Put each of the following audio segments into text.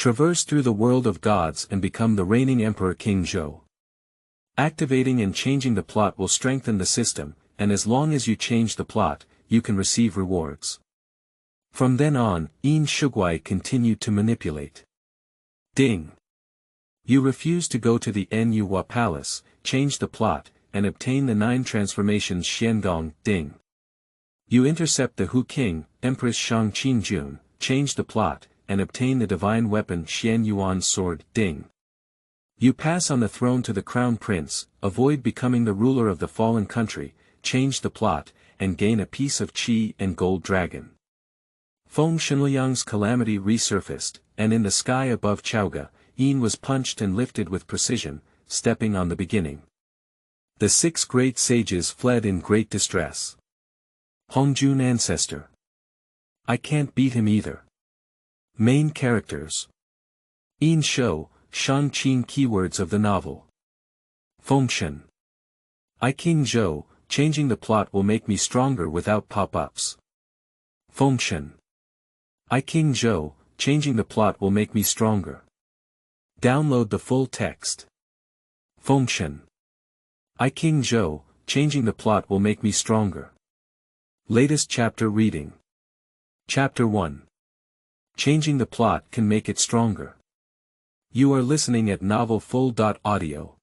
Traverse through the world of gods and become the reigning Emperor King Zhou. Activating and changing the plot will strengthen the system, and as long as you change the plot, you can receive rewards. From then on, Yin Shou continued to manipulate. Ding. You refuse to go to the Nuwa Palace, change the plot, and obtain the 9 transformations Xiangong, ding. You intercept the Hu King, Empress Shang Qingjun, change the plot, and obtain the divine weapon Xuanyuan sword, ding. You pass on the throne to the crown prince, avoid becoming the ruler of the fallen country, change the plot, and gain a piece of qi and gold dragon. Fengshen's calamity resurfaced, and in the sky above Chaoge, Yin was punched and lifted with precision, stepping on the beginning. The 6 great sages fled in great distress. Hongjun ancestor. I can't beat him either. Main characters. Yin Shou, Shang-Qin keywords of the novel. Fengshen. I King Zhou, changing the plot will make me stronger without pop-ups. Fengshen. I King Zhou, changing the plot will make me stronger. Download the full text. Fengshen. I King Zhou, changing the plot will make me stronger. Latest chapter reading. Chapter 1. Changing the plot can make it stronger. You are listening at novelfull.audio.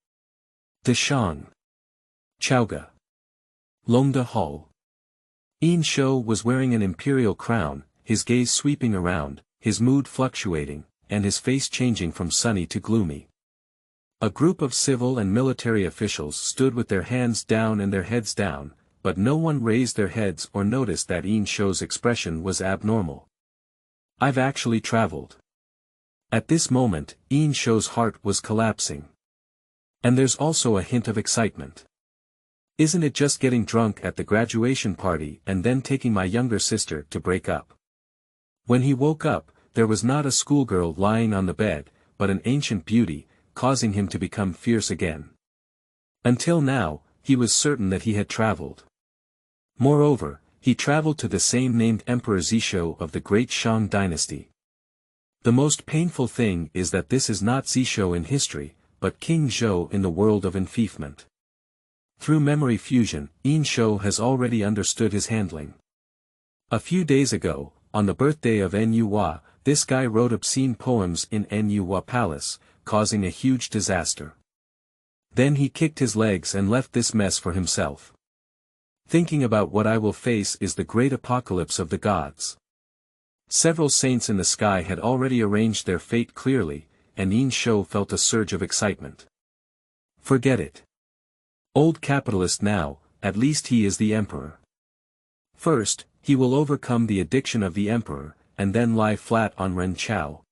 Deshang. Chaoge. Longda Hall. Yin Shou was wearing an imperial crown, his gaze sweeping around, his mood fluctuating, and his face changing from sunny to gloomy. A group of civil and military officials stood with their hands down and their heads down, but no one raised their heads or noticed that Yin Shou's expression was abnormal. I've actually traveled. At this moment, Yin Shou's heart was collapsing. And there's also a hint of excitement. Isn't it just getting drunk at the graduation party and then taking my younger sister to break up? When he woke up, there was not a schoolgirl lying on the bed, but an ancient beauty, causing him to become fierce again. Until now, he was certain that he had traveled. Moreover, he traveled to the same named Emperor Zhou of the great Shang dynasty. The most painful thing is that this is not Zhou in history, but King Zhou in the world of enfeoffment. Through memory fusion, Yin Shou has already understood his handling. A few days ago, on the birthday of Nuwa, this guy wrote obscene poems in Nuwa Palace, causing a huge disaster. Then he kicked his legs and left this mess for himself. Thinking about what I will face is the great apocalypse of the gods. Several saints in the sky had already arranged their fate clearly, and Yin Shou felt a surge of excitement. Forget it. Old capitalist now, at least he is the emperor. First, he will overcome the addiction of the emperor, and then lie flat on Ren Chao.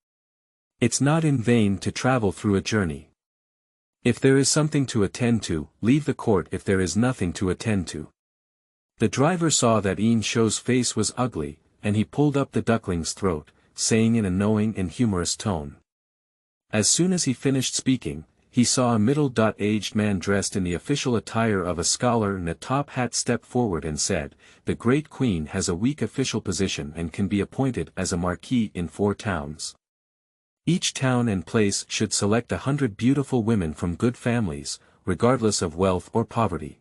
It's not in vain to travel through a journey. If there is something to attend to, leave the court if there is nothing to attend to. The driver saw that Yin Shou's face was ugly, and he pulled up the duckling's throat, saying in a knowing and humorous tone. As soon as he finished speaking, he saw a middle-aged man dressed in the official attire of a scholar in a top hat step forward and said, "The great queen has a weak official position and can be appointed as a marquis in 4 towns. Each town and place should select 100 beautiful women from good families, regardless of wealth or poverty.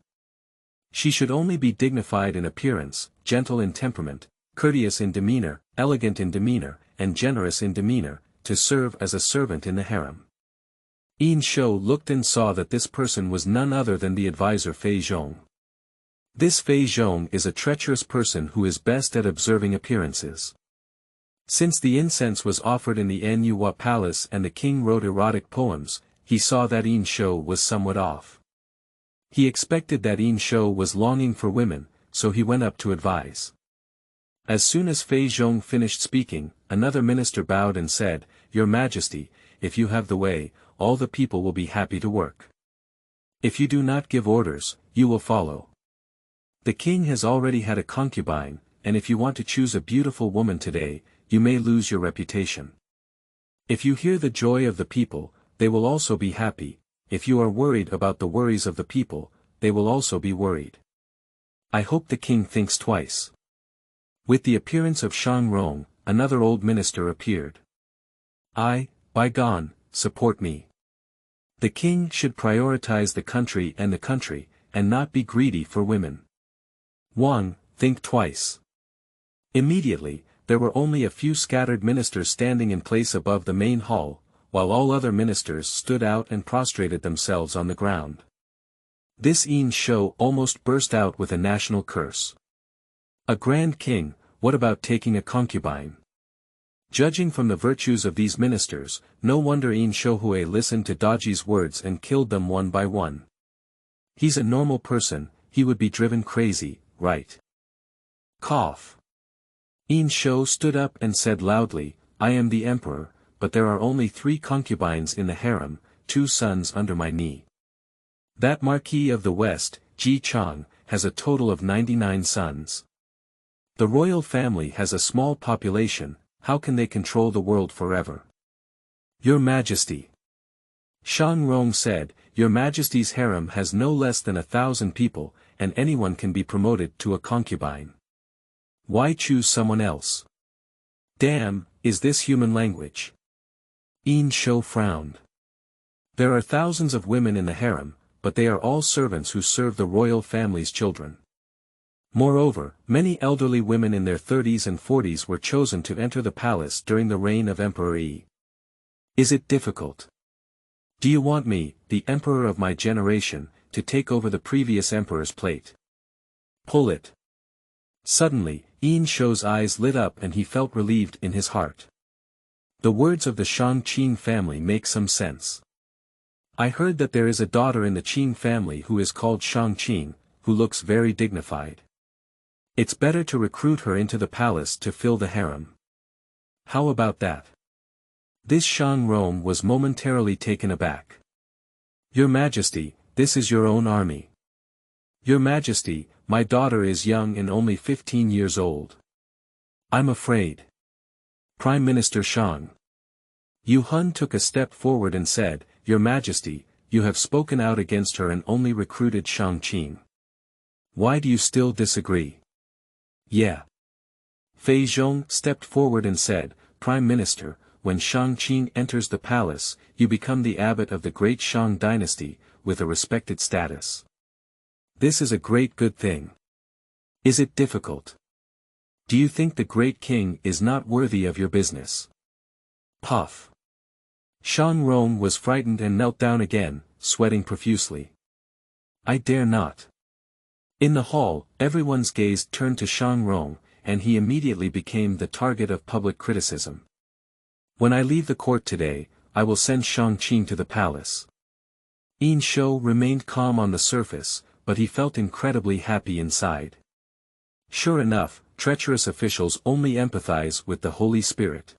She should only be dignified in appearance, gentle in temperament, courteous in demeanor, elegant in demeanor, and generous in demeanor, to serve as a servant in the harem." Yin Shou looked and saw that this person was none other than the advisor Fei Zhong. This Fei Zhong is a treacherous person who is best at observing appearances. Since the incense was offered in the Nuwa Palace and the king wrote erotic poems, he saw that Yin Shou was somewhat off. He expected that Yin Shou was longing for women, so he went up to advise. As soon as Fei Zhong finished speaking, another minister bowed and said, "Your Majesty, if you have the way, all the people will be happy to work. If you do not give orders, you will follow. The king has already had a concubine, and if you want to choose a beautiful woman today, you may lose your reputation. If you hear the joy of the people, they will also be happy. If you are worried about the worries of the people, they will also be worried. I hope the king thinks twice." With the appearance of Shang Rong, another old minister appeared. Bygone, support me. The king should prioritize the country, and not be greedy for women. Wang, think twice. Immediately, there were only a few scattered ministers standing in place above the main hall, while all other ministers stood out and prostrated themselves on the ground. This Yin Shou almost burst out with a national curse. A grand king, what about taking a concubine? Judging from the virtues of these ministers, no wonder Yin Shou listened to Daji's words and killed them one by one. He's a normal person, he would be driven crazy, right? Cough. Yin Shou stood up and said loudly, I am the emperor, but there are only 3 concubines in the harem, 2 sons under my knee. That Marquis of the West, Ji Chang, has a total of 99 sons. The royal family has a small population, how can they control the world forever? Your Majesty. Xuanyuan said, Your Majesty's harem has no less than 1,000 people, and anyone can be promoted to a concubine. Why choose someone else? Damn, is this human language? Yin Shou frowned. There are thousands of women in the harem, but they are all servants who serve the royal family's children. Moreover, many elderly women in their 30s and 40s were chosen to enter the palace during the reign of Emperor Yi. Is it difficult? Do you want me, the emperor of my generation, to take over the previous emperor's plate? Pull it. Suddenly, Yin Shou's eyes lit up and he felt relieved in his heart. The words of the Shang-Qing family make some sense. I heard that there is a daughter in the Qing family who is called Shang-Qing, who looks very dignified. It's better to recruit her into the palace to fill the harem. How about that? This Shang Rome was momentarily taken aback. Your Majesty, this is your own army. Your Majesty, my daughter is young and only 15 years old. I'm afraid. Prime Minister Shang. Yuan took a step forward and said, Your Majesty, you have spoken out against her and only recruited Shang-Qing. Why do you still disagree? Yeah. Fei Zhong stepped forward and said, Prime Minister, when Shang-Qing enters the palace, you become the abbot of the great Shang dynasty, with a respected status. This is a great good thing. Is it difficult? Do you think the great king is not worthy of your business? Puff. Shang Rong was frightened and knelt down again, sweating profusely. I dare not. In the hall, everyone's gaze turned to Shang Rong, and he immediately became the target of public criticism. When I leave the court today, I will send Shang-Qing to the palace. Yin Shou remained calm on the surface, but he felt incredibly happy inside. Sure enough, treacherous officials only empathize with the Holy Spirit.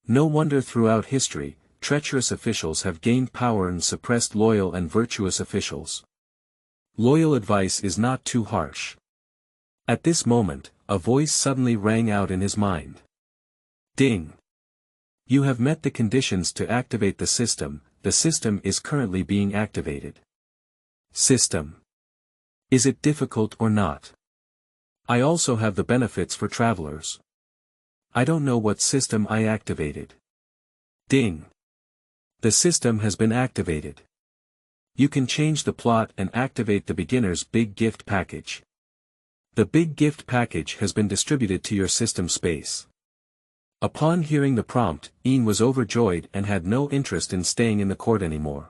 No wonder throughout history, treacherous officials have gained power and suppressed loyal and virtuous officials. Loyal advice is not too harsh. At this moment, a voice suddenly rang out in his mind. Ding! You have met the conditions to activate the system is currently being activated. System. Is it difficult or not? I also have the benefits for travelers. I don't know what system I activated. Ding! The system has been activated. You can change the plot and activate the beginner's big gift package. The big gift package has been distributed to your system space. Upon hearing the prompt, Yin was overjoyed and had no interest in staying in the court anymore.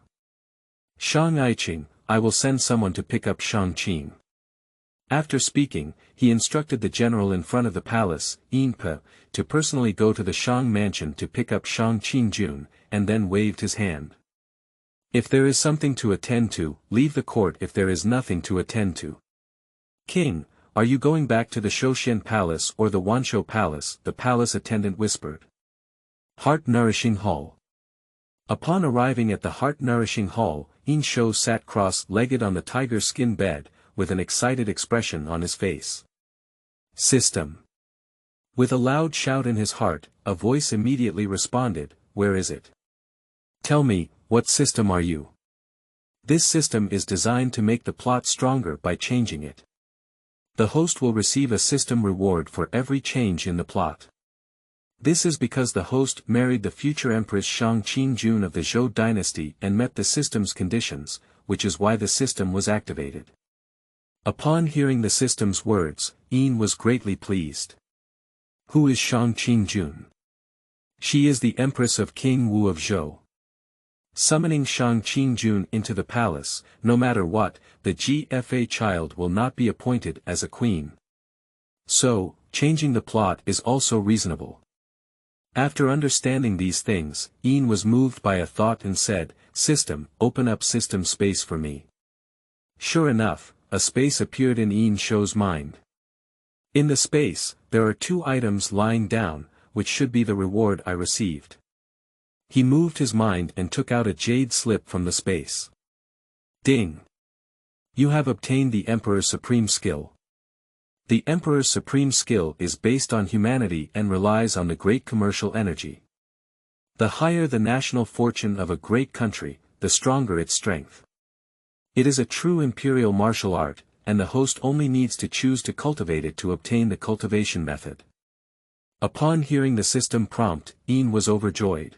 Shang-Iqing, I will send someone to pick up Shang-Qing. After speaking, he instructed the general in front of the palace, Yin Pe, to personally go to the Shang mansion to pick up Shang-Qing Jun, and then waved his hand. If there is something to attend to, leave the court if there is nothing to attend to. King, are you going back to the Shouxian Palace or the Wanshou Palace? The palace attendant whispered. Heart-nourishing hall. Upon arriving at the heart-nourishing hall, Yin Shou sat cross-legged on the tiger skin bed, with an excited expression on his face. System. With a loud shout in his heart, a voice immediately responded, Where is it? Tell me, what system are you? This system is designed to make the plot stronger by changing it. The host will receive a system reward for every change in the plot. This is because the host married the future Empress Shang Qingjun of the Zhou dynasty and met the system's conditions, which is why the system was activated. Upon hearing the system's words, Yin was greatly pleased. Who is Shang Qingjun? She is the Empress of King Wu of Zhou. Summoning Shang Qingjun into the palace, no matter what, the GFA child will not be appointed as a queen. So, changing the plot is also reasonable. After understanding these things, Yin was moved by a thought and said, "System, open up system space for me." Sure enough, a space appeared in Yin Shou's mind. In the space, there are 2 items lying down, which should be the reward I received. He moved his mind and took out a jade slip from the space. Ding! You have obtained the Emperor's Supreme Skill. The Emperor's Supreme Skill is based on humanity and relies on the great commercial energy. The higher the national fortune of a great country, the stronger its strength. It is a true imperial martial art, and the host only needs to choose to cultivate it to obtain the cultivation method. Upon hearing the system prompt, Yin was overjoyed.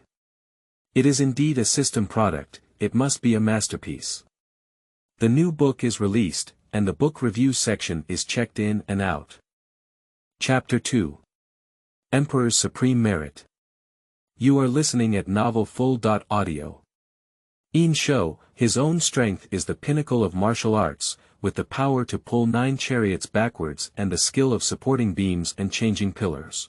It is indeed a system product, it must be a masterpiece. The new book is released, and the book review section is checked in and out. Chapter 2. Emperor's Supreme Merit. You are listening at novelfull.audio. Yin Shou, his own strength is the pinnacle of martial arts, with the power to pull 9 chariots backwards and the skill of supporting beams and changing pillars.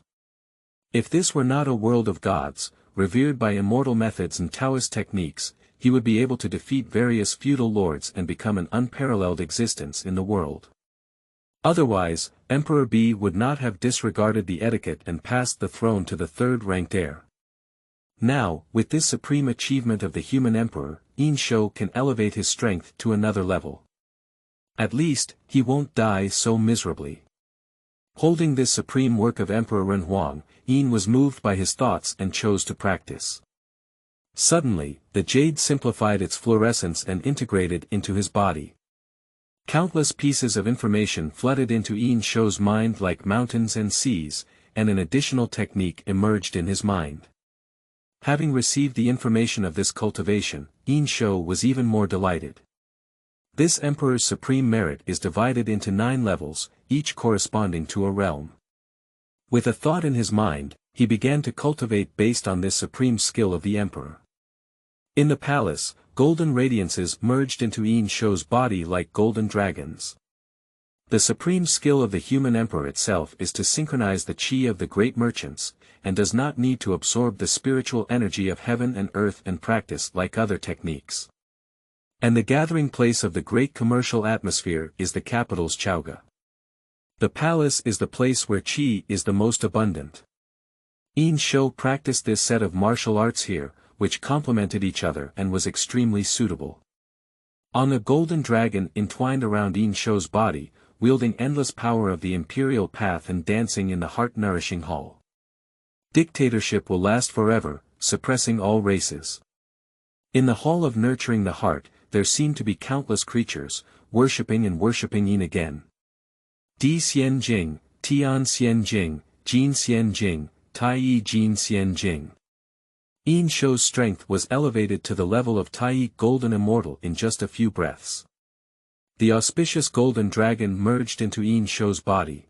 If this were not a world of gods, revered by immortal methods and Taoist techniques, he would be able to defeat various feudal lords and become an unparalleled existence in the world. Otherwise, Emperor B would not have disregarded the etiquette and passed the throne to the 3rd-ranked heir. Now, with this supreme achievement of the human emperor, Yin Shou can elevate his strength to another level. At least, he won't die so miserably. Holding this supreme work of Emperor Renhuang, Yin was moved by his thoughts and chose to practice. Suddenly, the jade simplified its fluorescence and integrated into his body. Countless pieces of information flooded into Yin Shou's mind like mountains and seas, and an additional technique emerged in his mind. Having received the information of this cultivation, Yin Shou was even more delighted. This Emperor's Supreme Merit is divided into 9 levels, each corresponding to a realm. With a thought in his mind, he began to cultivate based on this supreme skill of the Emperor. In the palace, golden radiances merged into Yin Shou's body like golden dragons. The supreme skill of the human emperor itself is to synchronize the qi of the great merchants, and does not need to absorb the spiritual energy of heaven and earth and practice like other techniques. And the gathering place of the great commercial atmosphere is the capital's Chaoge. The palace is the place where qi is the most abundant. Yin Shou practiced this set of martial arts here, which complemented each other and was extremely suitable. On a golden dragon entwined around Yin Shou's body, wielding endless power of the imperial path and dancing in the heart-nourishing hall. Dictatorship will last forever, suppressing all races. In the hall of nurturing the heart, there seem to be countless creatures, worshipping and worshipping Yin again. Di Xian Jing, Tian Xian Jing, Jin Xian Jing, Tai Yi Jin Xian Jing. Yin Shou's strength was elevated to the level of Tai Yi Golden Immortal in just a few breaths. The auspicious golden dragon merged into Yin Shou's body.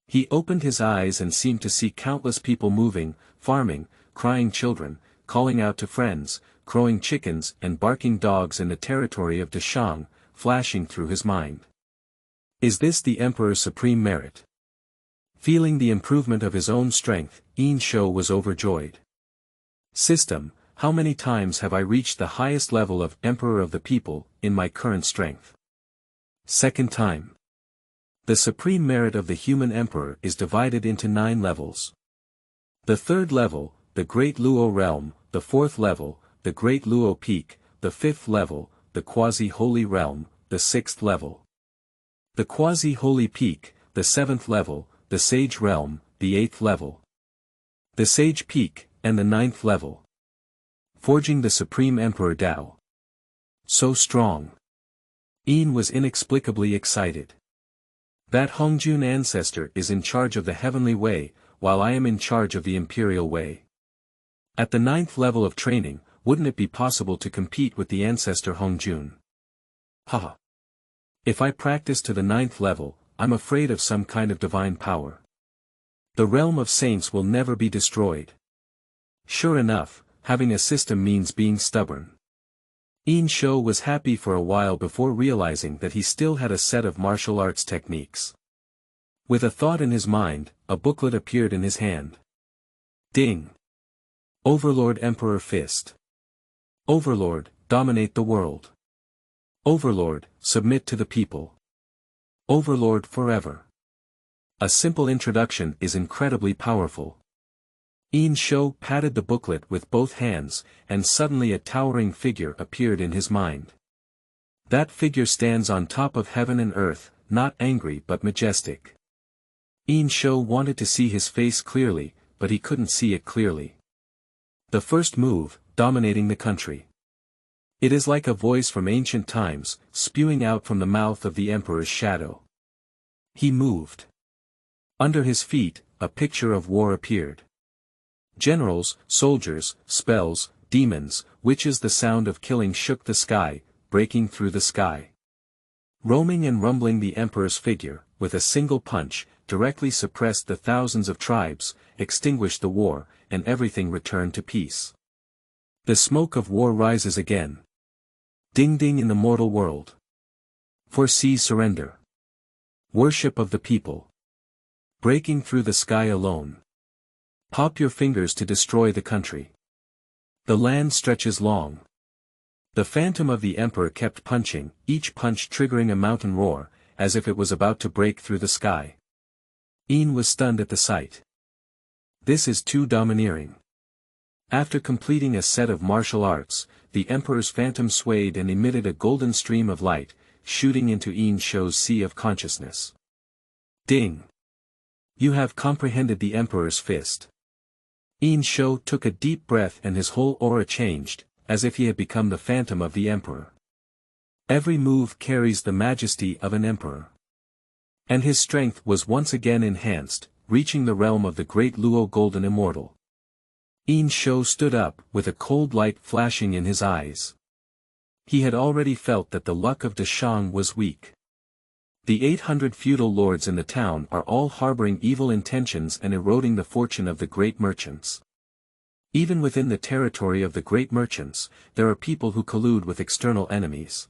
He opened his eyes and seemed to see countless people moving, farming, crying children, calling out to friends, crowing chickens and barking dogs in the territory of Deshang, flashing through his mind. Is this the Emperor's supreme merit? Feeling the improvement of his own strength, Yin Shou was overjoyed. System, how many times have I reached the highest level of Emperor of the People, in my current strength? Second time. The supreme merit of the human emperor is divided into 9 levels. The 3rd level, the Great Luo Realm, the 4th level, the Great Luo Peak, the 5th level, the Quasi-Holy Realm, the 6th level. The Quasi-Holy Peak, the 7th level, the Sage Realm, the 8th level. The Sage Peak, and the 9th level. Forging the Supreme Emperor Dao. So strong. Yin was inexplicably excited. That Hongjun ancestor is in charge of the heavenly way, while I am in charge of the Imperial way. At the 9th level of training, wouldn't it be possible to compete with the ancestor Hongjun? Haha. If I practice to the 9th level, I'm afraid of some kind of divine power. The realm of saints will never be destroyed. Sure enough, having a system means being stubborn. Yin Shou was happy for a while before realizing that he still had a set of martial arts techniques. With a thought in his mind, a booklet appeared in his hand. Ding! Overlord Emperor Fist. Overlord, dominate the world. Overlord, submit to the people. Overlord forever. A simple introduction is incredibly powerful. Yin Shou patted the booklet with both hands, and suddenly a towering figure appeared in his mind. That figure stands on top of heaven and earth, not angry but majestic. Yin Shou wanted to see his face clearly, but he couldn't see it clearly. The first move, dominating the country. It is like a voice from ancient times, spewing out from the mouth of the emperor's shadow. He moved. Under his feet, a picture of war appeared. Generals, soldiers, spells, demons, witches. The sound of killing shook the sky, breaking through the sky. Roaming and rumbling, the emperor's figure, with a single punch, directly suppressed the thousands of tribes, extinguished the war, and everything returned to peace. The smoke of war rises again. Ding ding in the mortal world. Foresee surrender. Worship of the people. Breaking through the sky alone. Pop your fingers to destroy the country. The land stretches long. The phantom of the emperor kept punching, each punch triggering a mountain roar, as if it was about to break through the sky. Yin was stunned at the sight. This is too domineering. After completing a set of martial arts, the emperor's phantom swayed and emitted a golden stream of light, shooting into Yin Shou's sea of consciousness. Ding! You have comprehended the emperor's fist. Yin Shou took a deep breath and his whole aura changed, as if he had become the phantom of the emperor. Every move carries the majesty of an emperor. And his strength was once again enhanced, reaching the realm of the great Luo Golden Immortal. Yin Shou stood up, with a cold light flashing in his eyes. He had already felt that the luck of Deshang was weak. The 800 feudal lords in the town are all harboring evil intentions and eroding the fortune of the great merchants. Even within the territory of the great merchants, there are people who collude with external enemies.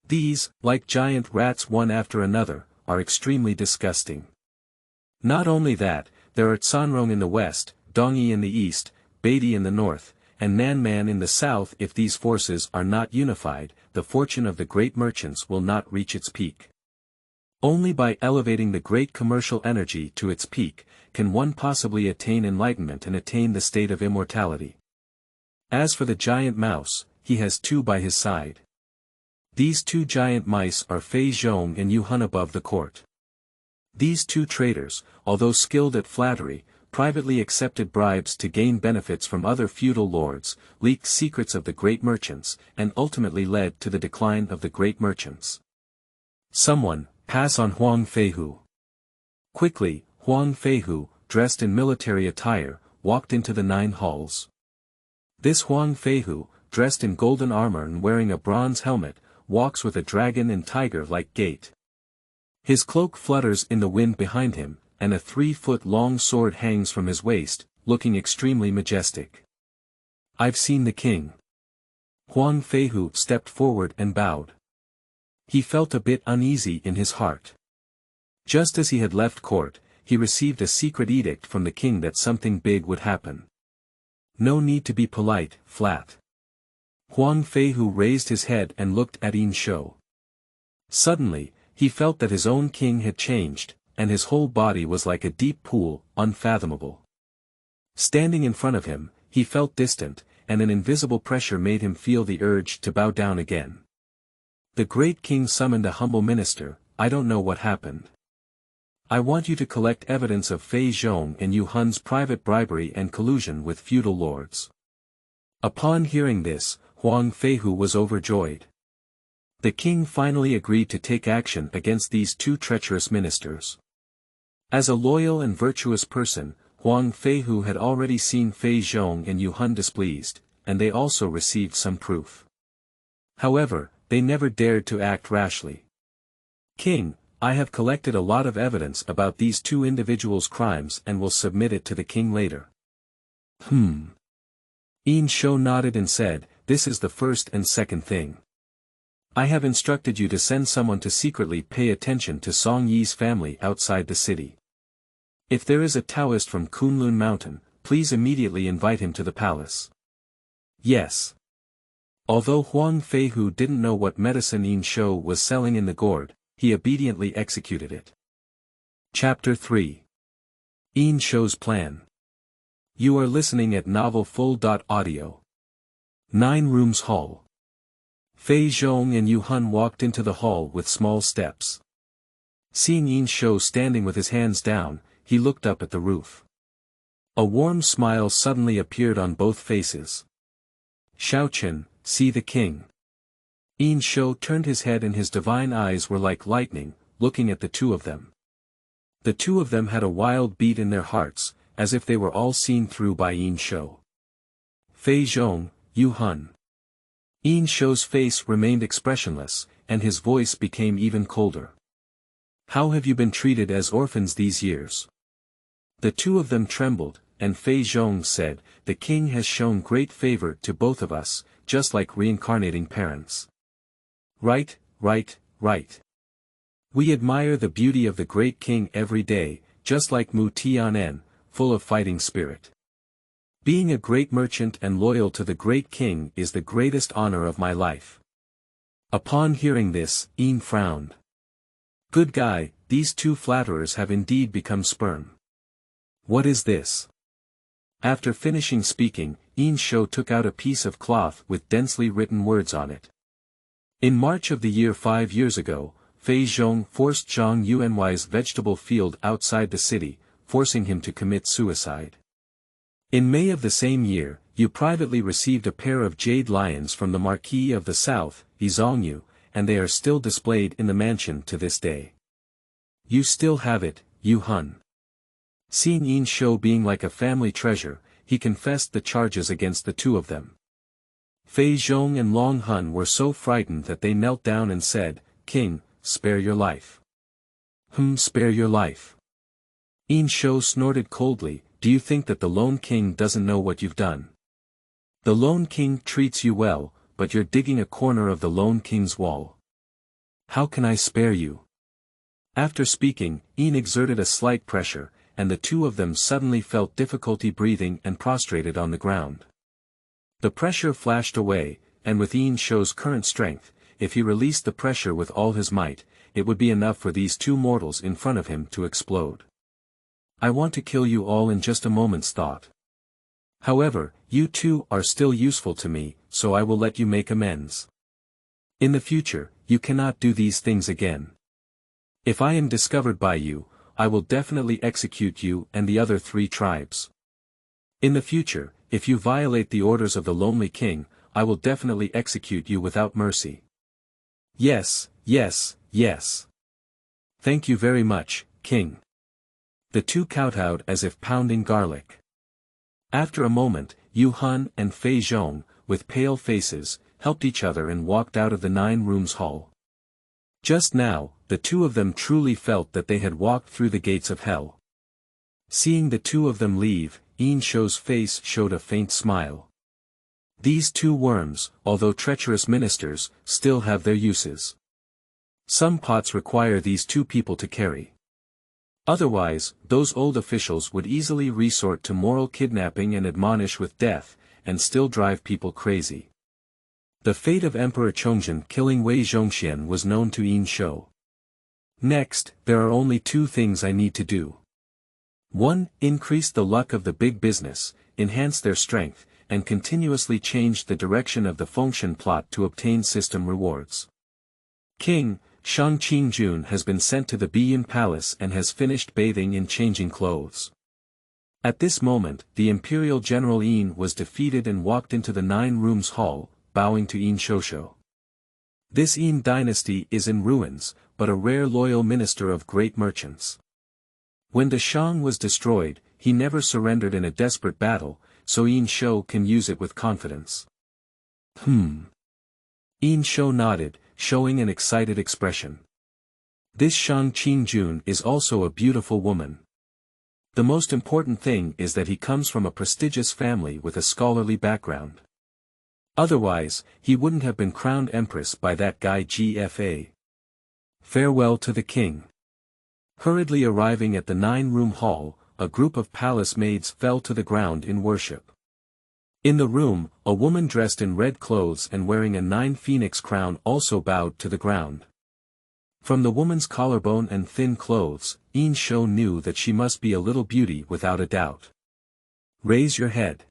These, like giant rats one after another, are extremely disgusting. Not only that, there are Canrong in the west, Dongyi in the east, Beatty in the north, and Nanman in the south. If these forces are not unified, the fortune of the great merchants will not reach its peak. Only by elevating the great commercial energy to its peak, can one possibly attain enlightenment and attain the state of immortality. As for the giant mouse, he has two by his side. These two giant mice are Fei Zhong and Yuan above the court. These two traitors, although skilled at flattery, privately accepted bribes to gain benefits from other feudal lords, leaked secrets of the great merchants, and ultimately led to the decline of the great merchants. Someone, pass on Huang Feihu. Quickly, Huang Feihu, dressed in military attire, walked into the 9 halls. This Huang Feihu, dressed in golden armor and wearing a bronze helmet, walks with a dragon and tiger-like gait. His cloak flutters in the wind behind him, and a 3-foot-long sword hangs from his waist, looking extremely majestic. I've seen the king. Huang Feihu stepped forward and bowed. He felt a bit uneasy in his heart. Just as he had left court, he received a secret edict from the king that something big would happen. No need to be polite, flat. Huang Feihu raised his head and looked at Yin Shou. Suddenly, he felt that his own king had changed, and his whole body was like a deep pool, unfathomable. Standing in front of him, he felt distant, and an invisible pressure made him feel the urge to bow down again. The great king summoned a humble minister. I don't know what happened. I want you to collect evidence of Fei Zhong and Yuan's private bribery and collusion with feudal lords. Upon hearing this, Huang Feihu was overjoyed. The king finally agreed to take action against these two treacherous ministers. As a loyal and virtuous person, Huang Feihu had already seen Fei Zhong and Yuan displeased, and they also received some proof. However, they never dared to act rashly. King, I have collected a lot of evidence about these two individuals' crimes and will submit it to the king later. Yin Shou nodded and said, this is the first and second thing. I have instructed you to send someone to secretly pay attention to Song Yi's family outside the city. If there is a Taoist from Kunlun Mountain, please immediately invite him to the palace. Yes. Although Huang Feihu didn't know what medicine Yin Shou was selling in the gourd, he obediently executed it. Chapter 3. Yin Shou's Plan. You are listening at novelfull.audio. 9 Rooms Hall. Fei Zhong and Yuan walked into the hall with small steps. Seeing Yin Shou standing with his hands down, he looked up at the roof. A warm smile suddenly appeared on both faces. Xiaochen, see the king. Yin Shou turned his head and his divine eyes were like lightning, looking at the two of them. The two of them had a wild beat in their hearts, as if they were all seen through by Yin Shou. Fei Zhong, Yuan. Yin Shou's face remained expressionless, and his voice became even colder. How have you been treated as orphans these years? The two of them trembled, and Fei Zhong said, the king has shown great favor to both of us, just like reincarnating parents. Right. We admire the beauty of the great king every day, just like Mu Tianen, full of fighting spirit. Being a great merchant and loyal to the great king is the greatest honor of my life. Upon hearing this, Yin frowned. Good guy, these two flatterers have indeed become sperm. What is this? After finishing speaking, Yin Shou took out a piece of cloth with densely written words on it. In March of the year 5 years ago, Fei Zhong forced Zhang Yuanwai's vegetable field outside the city, forcing him to commit suicide. In May of the same year, you privately received a pair of jade lions from the Marquis of the South, Yizongyu, and they are still displayed in the mansion to this day. You still have it, Yuan. Seeing Yin Shou being like a family treasure, he confessed the charges against the two of them. Fei Zhong and Long Hun were so frightened that they knelt down and said, King, spare your life. Spare your life. Yin Shou snorted coldly, do you think that the Lone King doesn't know what you've done? The Lone King treats you well, but you're digging a corner of the Lone King's wall. How can I spare you? After speaking, Yin exerted a slight pressure, and the two of them suddenly felt difficulty breathing and prostrated on the ground. The pressure flashed away, and with Yin Shou's current strength, if he released the pressure with all his might, it would be enough for these two mortals in front of him to explode. I want to kill you all in just a moment's thought. However, you two are still useful to me, so I will let you make amends. In the future, you cannot do these things again. If I am discovered by you, I will definitely execute you and the other 3 tribes. In the future, if you violate the orders of the Lonely King, I will definitely execute you without mercy. Yes. Thank you very much, King. The two kowtowed as if pounding garlic. After a moment, Yuan and Fei Zhong, with pale faces, helped each other and walked out of the 9 Rooms Hall. Just now, the two of them truly felt that they had walked through the gates of hell. Seeing the two of them leave, Yin Shou's face showed a faint smile. These two worms, although treacherous ministers, still have their uses. Some pots require these two people to carry. Otherwise, those old officials would easily resort to moral kidnapping and admonish with death, and still drive people crazy. The fate of Emperor Chongjin killing Wei Zhongxian was known to Yin Shou. Next, there are only 2 things I need to do. 1. Increase the luck of the big business, enhance their strength, and continuously change the direction of the Fengshen plot to obtain system rewards. King, Shang Qingjun has been sent to the Biyin Palace and has finished bathing in changing clothes. At this moment, the Imperial General Yin was defeated and walked into the 9 Rooms Hall, bowing to Yin Shou. This Yin dynasty is in ruins, but a rare loyal minister of great merchants. When the Shang was destroyed, he never surrendered in a desperate battle, so Yin Shou can use it with confidence. Yin Shou nodded, showing an excited expression. This Shang Qingjun is also a beautiful woman. The most important thing is that he comes from a prestigious family with a scholarly background. Otherwise, he wouldn't have been crowned empress by that guy GFA. Farewell to the king. Hurriedly arriving at the 9-room hall, a group of palace maids fell to the ground in worship. In the room, a woman dressed in red clothes and wearing a 9-phoenix crown also bowed to the ground. From the woman's collarbone and thin clothes, Yin Shou knew that she must be a little beauty without a doubt. Raise your head.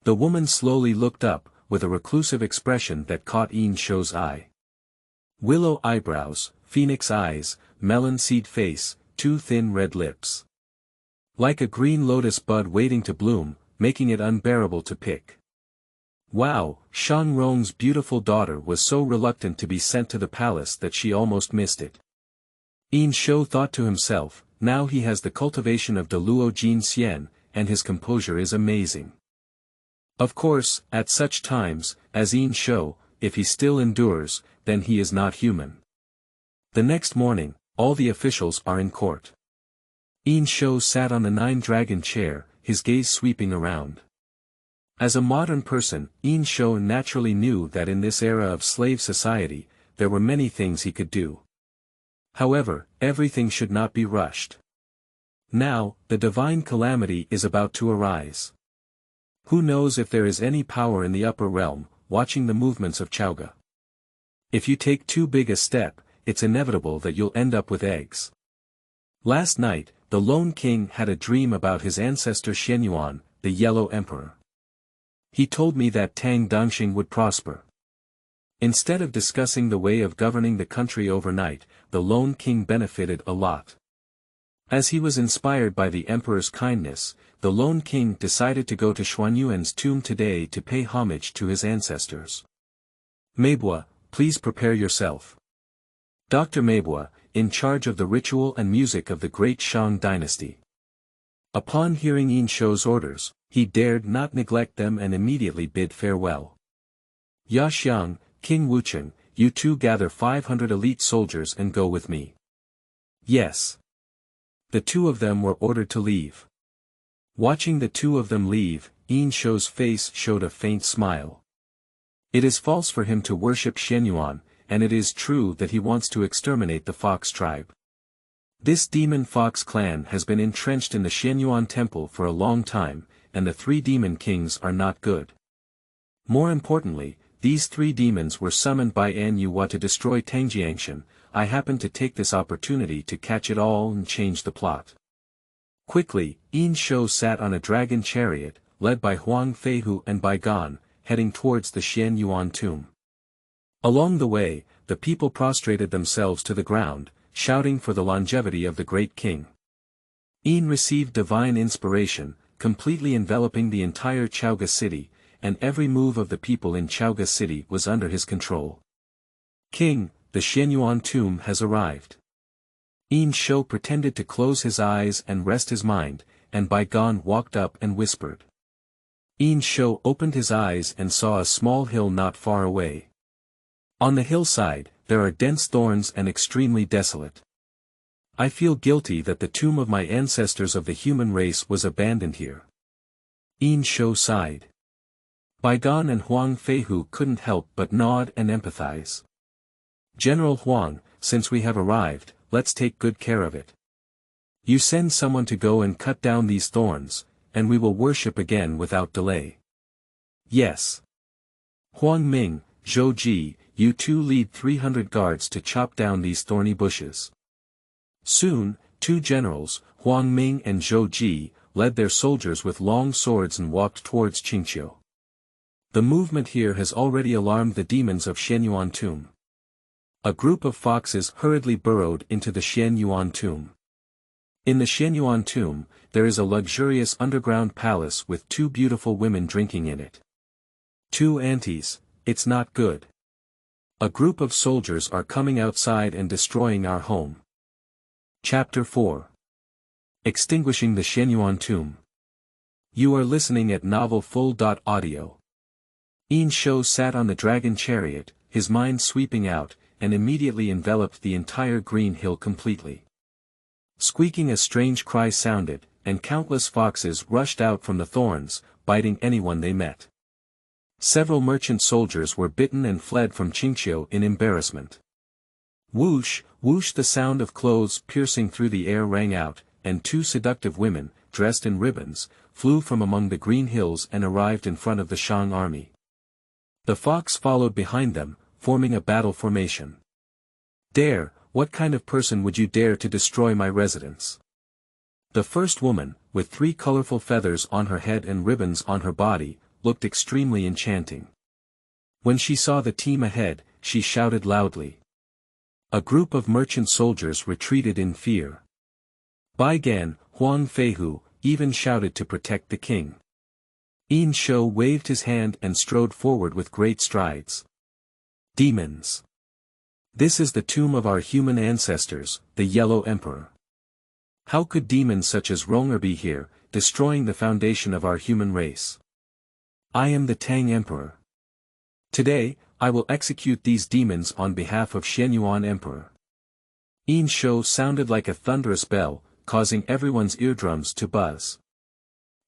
The woman slowly looked up, with a reclusive expression that caught Yin Shou's eye. Willow eyebrows, phoenix eyes, melon seed face, 2 thin red lips. Like a green lotus bud waiting to bloom, making it unbearable to pick. Wow, Shang Rong's beautiful daughter was so reluctant to be sent to the palace that she almost missed it. Yin Shou thought to himself, now he has the cultivation of de Luo Jin Xian, and his composure is amazing. Of course, at such times, as Yin Shou, if he still endures, then he is not human. The next morning, all the officials are in court. Yin Shou sat on the 9-dragon chair, his gaze sweeping around. As a modern person, Yin Shou naturally knew that in this era of slave society, there were many things he could do. However, everything should not be rushed. Now, the divine calamity is about to arise. Who knows if there is any power in the upper realm, watching the movements of Chaoge. If you take too big a step, it's inevitable that you'll end up with eggs. Last night, the lone king had a dream about his ancestor Xuanyuan, the Yellow Emperor. He told me that Tang Dongxing would prosper. Instead of discussing the way of governing the country overnight, the lone king benefited a lot. As he was inspired by the emperor's kindness, the lone king decided to go to Xuanyuan's tomb today to pay homage to his ancestors. Meibua, please prepare yourself. Dr. Meibua, in charge of the ritual and music of the great Shang dynasty. Upon hearing Yin Shou's orders, he dared not neglect them and immediately bid farewell. Ya Xiang, King Wucheng, you two gather 500 elite soldiers and go with me. Yes. The two of them were ordered to leave. Watching the two of them leave, Yin Shou's face showed a faint smile. It is false for him to worship Xuanyuan, and it is true that he wants to exterminate the Fox tribe. This demon Fox clan has been entrenched in the Xuanyuan temple for a long time, and the 3 demon kings are not good. More importantly, these 3 demons were summoned by An Yuwa to destroy Tangjiangshan. I happened to take this opportunity to catch it all and change the plot. Quickly, Yin Shou sat on a dragon chariot, led by Huang Feihu and Bai Gan, heading towards the Xuanyuan tomb. Along the way, the people prostrated themselves to the ground, shouting for the longevity of the great king. Yin received divine inspiration, completely enveloping the entire Chaoge city, and every move of the people in Chaoge city was under his control. King, the Xuanyuan tomb has arrived. Yin Shou pretended to close his eyes and rest his mind, and Bai Gan walked up and whispered. Yin Shou opened his eyes and saw a small hill not far away. On the hillside, there are dense thorns and extremely desolate. I feel guilty that the tomb of my ancestors of the human race was abandoned here. Yin Shou sighed. Bai Gan and Huang Feihu couldn't help but nod and empathize. General Huang, since we have arrived, let's take good care of it. You send someone to go and cut down these thorns, and we will worship again without delay. Yes. Huang Ming, Zhou Ji, you two lead 300 guards to chop down these thorny bushes. Soon, 2 generals, Huang Ming and Zhou Ji, led their soldiers with long swords and walked towards Qingqiu. The movement here has already alarmed the demons of Xuanyuan tomb. A group of foxes hurriedly burrowed into the Xuanyuan tomb. In the Xuanyuan tomb, there is a luxurious underground palace with 2 beautiful women drinking in it. 2 aunties, it's not good. A group of soldiers are coming outside and destroying our home. Chapter 4. Extinguishing the Xuanyuan tomb. You are listening at Novel Full.audio. Yin Shou sat on the dragon chariot, his mind sweeping out, and immediately enveloped the entire green hill completely. Squeaking a strange cry sounded, and countless foxes rushed out from the thorns, biting anyone they met. Several merchant soldiers were bitten and fled from Jingjin in embarrassment. Whoosh, whoosh, the sound of clothes piercing through the air rang out, and two seductive women, dressed in ribbons, flew from among the green hills and arrived in front of the Shang army. The fox followed behind them, forming a battle formation. Dare, what kind of person would you dare to destroy my residence? The first woman, with 3 colorful feathers on her head and ribbons on her body, looked extremely enchanting. When she saw the team ahead, she shouted loudly. A group of merchant soldiers retreated in fear. Baigan, Huang Feihu, even shouted to protect the king. Yin Shou waved his hand and strode forward with great strides. Demons. This is the tomb of our human ancestors, the Yellow Emperor. How could demons such as Ronger be here, destroying the foundation of our human race? I am the Tang Emperor. Today, I will execute these demons on behalf of Xuanyuan Emperor. Yin Shou sounded like a thunderous bell, causing everyone's eardrums to buzz.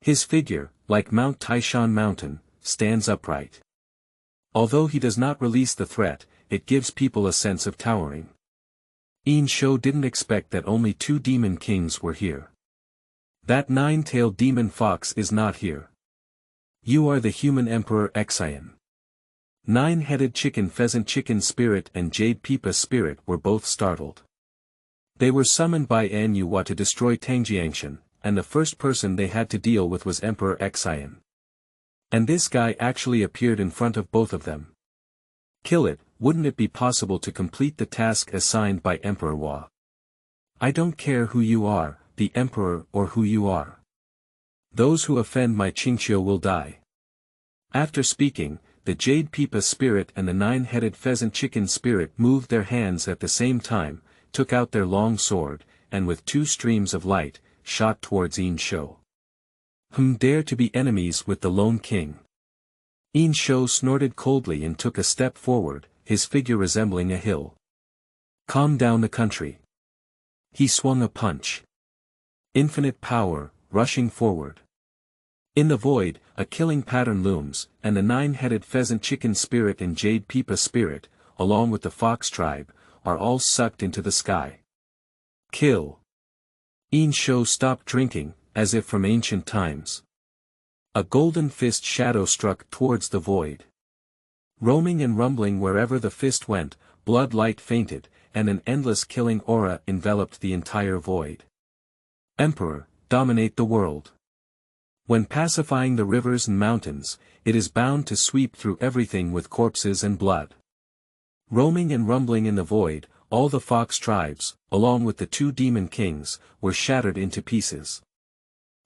His figure, like Mount Taishan Mountain, stands upright. Although he does not release the threat, it gives people a sense of towering. Yin Shou didn't expect that only 2 demon kings were here. That 9-tailed demon fox is not here. You are the human emperor Extinguishing. 9-headed chicken pheasant chicken spirit and jade pipa spirit were both startled. They were summoned by Xuanyuan to destroy Tangjiangshan, and the first person they had to deal with was Emperor Extinguishing. And this guy actually appeared in front of both of them. Kill it, wouldn't it be possible to complete the task assigned by Emperor Hua? I don't care who you are, the emperor or who you are. Those who offend my Jingjin will die. After speaking, the jade pipa spirit and the 9-headed pheasant chicken spirit moved their hands at the same time, took out their long sword, and with 2 streams of light, shot towards Yin Shou. Dare to be enemies with the lone king. Yin Shou snorted coldly and took a step forward, his figure resembling a hill. Calm down the country. He swung a punch. Infinite power, rushing forward. In the void, a killing pattern looms, and the 9-headed pheasant chicken spirit and jade pipa spirit, along with the fox tribe, are all sucked into the sky. Kill. Yin Shou stopped drinking, as if from ancient times. A golden fist shadow struck towards the void. Roaming and rumbling wherever the fist went, blood light fainted, and an endless killing aura enveloped the entire void. Emperor, dominate the world. When pacifying the rivers and mountains, it is bound to sweep through everything with corpses and blood. Roaming and rumbling in the void, all the fox tribes, along with the 2 demon kings, were shattered into pieces.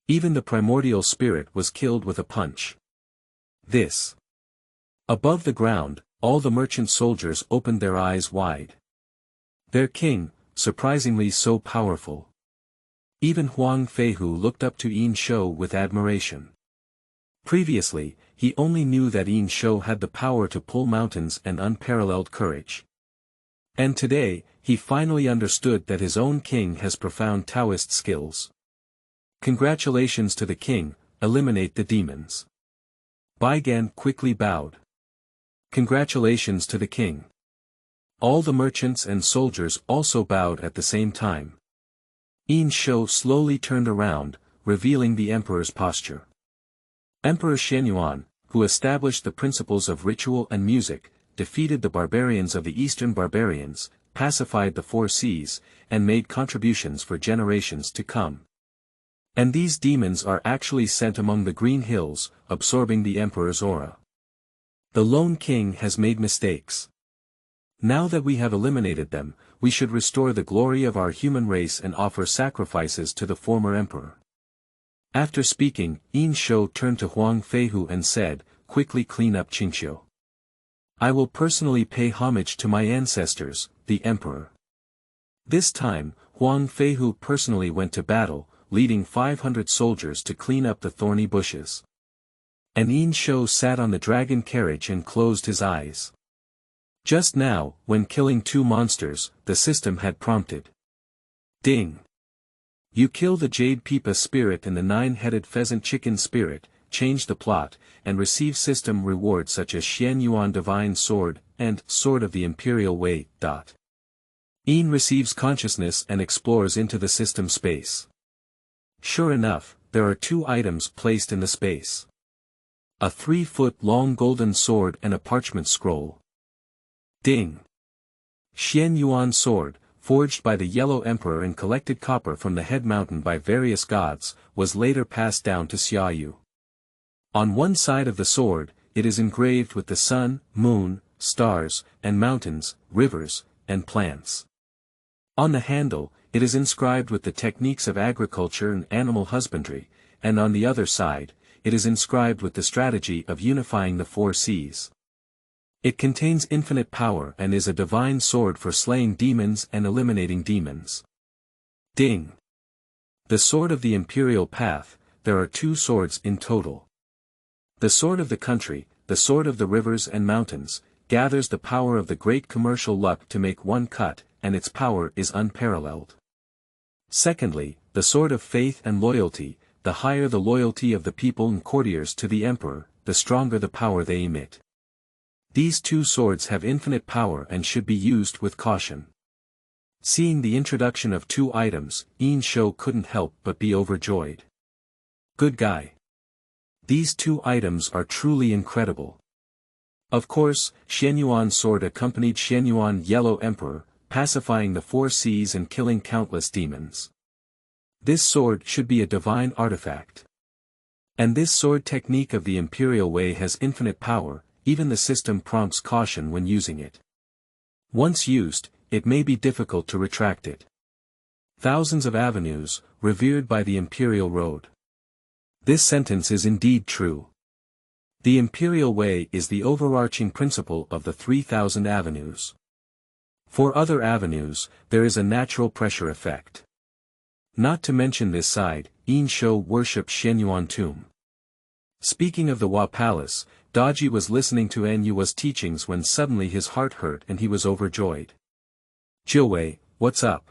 Even the primordial spirit was killed with a punch. This. Above the ground, all the merchant soldiers opened their eyes wide. Their king, surprisingly so powerful. Even Huang Feihu looked up to Yin Shou with admiration. Previously, he only knew that Yin Shou had the power to pull mountains and unparalleled courage. And today, he finally understood that his own king has profound Taoist skills. Congratulations to the king, eliminate the demons. Baigan quickly bowed. Congratulations to the king. All the merchants and soldiers also bowed at the same time. Yin Shou slowly turned around, revealing the emperor's posture. Emperor Xuanyuan, who established the principles of ritual and music, defeated the barbarians of the eastern barbarians, pacified the 4 seas, and made contributions for generations to come. And these demons are actually sent among the green hills, absorbing the emperor's aura. The lone king has made mistakes. Now that we have eliminated them, we should restore the glory of our human race and offer sacrifices to the former emperor. After speaking, Yin Shou turned to Huang Feihu and said, quickly clean up Jingjin. I will personally pay homage to my ancestors, the emperor. This time, Huang Feihu personally went to battle, leading 500 soldiers to clean up the thorny bushes. And Yin Shou sat on the dragon carriage and closed his eyes. Just now, when killing 2 monsters, the system had prompted. Ding! You kill the Jade Pipa spirit and the 9-headed pheasant chicken spirit, change the plot, and receive system rewards such as Xuanyuan Divine Sword, and Sword of the Imperial Way. Yin receives consciousness and explores into the system space. Sure enough, there are 2 items placed in the space. A 3-foot-long golden sword and a parchment scroll. Ding! Xuanyuan sword, forged by the Yellow Emperor and collected copper from the head mountain by various gods, was later passed down to Xiaoyu. On one side of the sword, it is engraved with the sun, moon, stars, and mountains, rivers, and plants. On the handle, it is inscribed with the techniques of agriculture and animal husbandry, and on the other side, it is inscribed with the strategy of unifying the 4 seas. It contains infinite power and is a divine sword for slaying demons and eliminating demons. Ding! The Sword of the Imperial Path, there are 2 swords in total. The Sword of the Country, the Sword of the Rivers and Mountains, gathers the power of the great commercial luck to make one cut, and its power is unparalleled. Secondly, the Sword of Faith and Loyalty, the higher the loyalty of the people and courtiers to the emperor, the stronger the power they emit. These 2 swords have infinite power and should be used with caution. Seeing the introduction of 2 items, Yin Shou couldn't help but be overjoyed. Good guy. These 2 items are truly incredible. Of course, Xuanyuan sword accompanied Xuanyuan Yellow Emperor, pacifying the 4 seas and killing countless demons. This sword should be a divine artifact. And this sword technique of the Imperial Way has infinite power, even the system prompts caution when using it. Once used, it may be difficult to retract it. Thousands of avenues, revered by the Imperial Road. This sentence is indeed true. The Imperial Way is the overarching principle of the 3,000 avenues. For other avenues, there is a natural pressure effect. Not to mention this side, Yin Shou worshipped Xuanyuan tomb. Speaking of the Hua Palace, Daji was listening to Yuan's teachings when suddenly his heart hurt and he was overjoyed. Jiwei, what's up?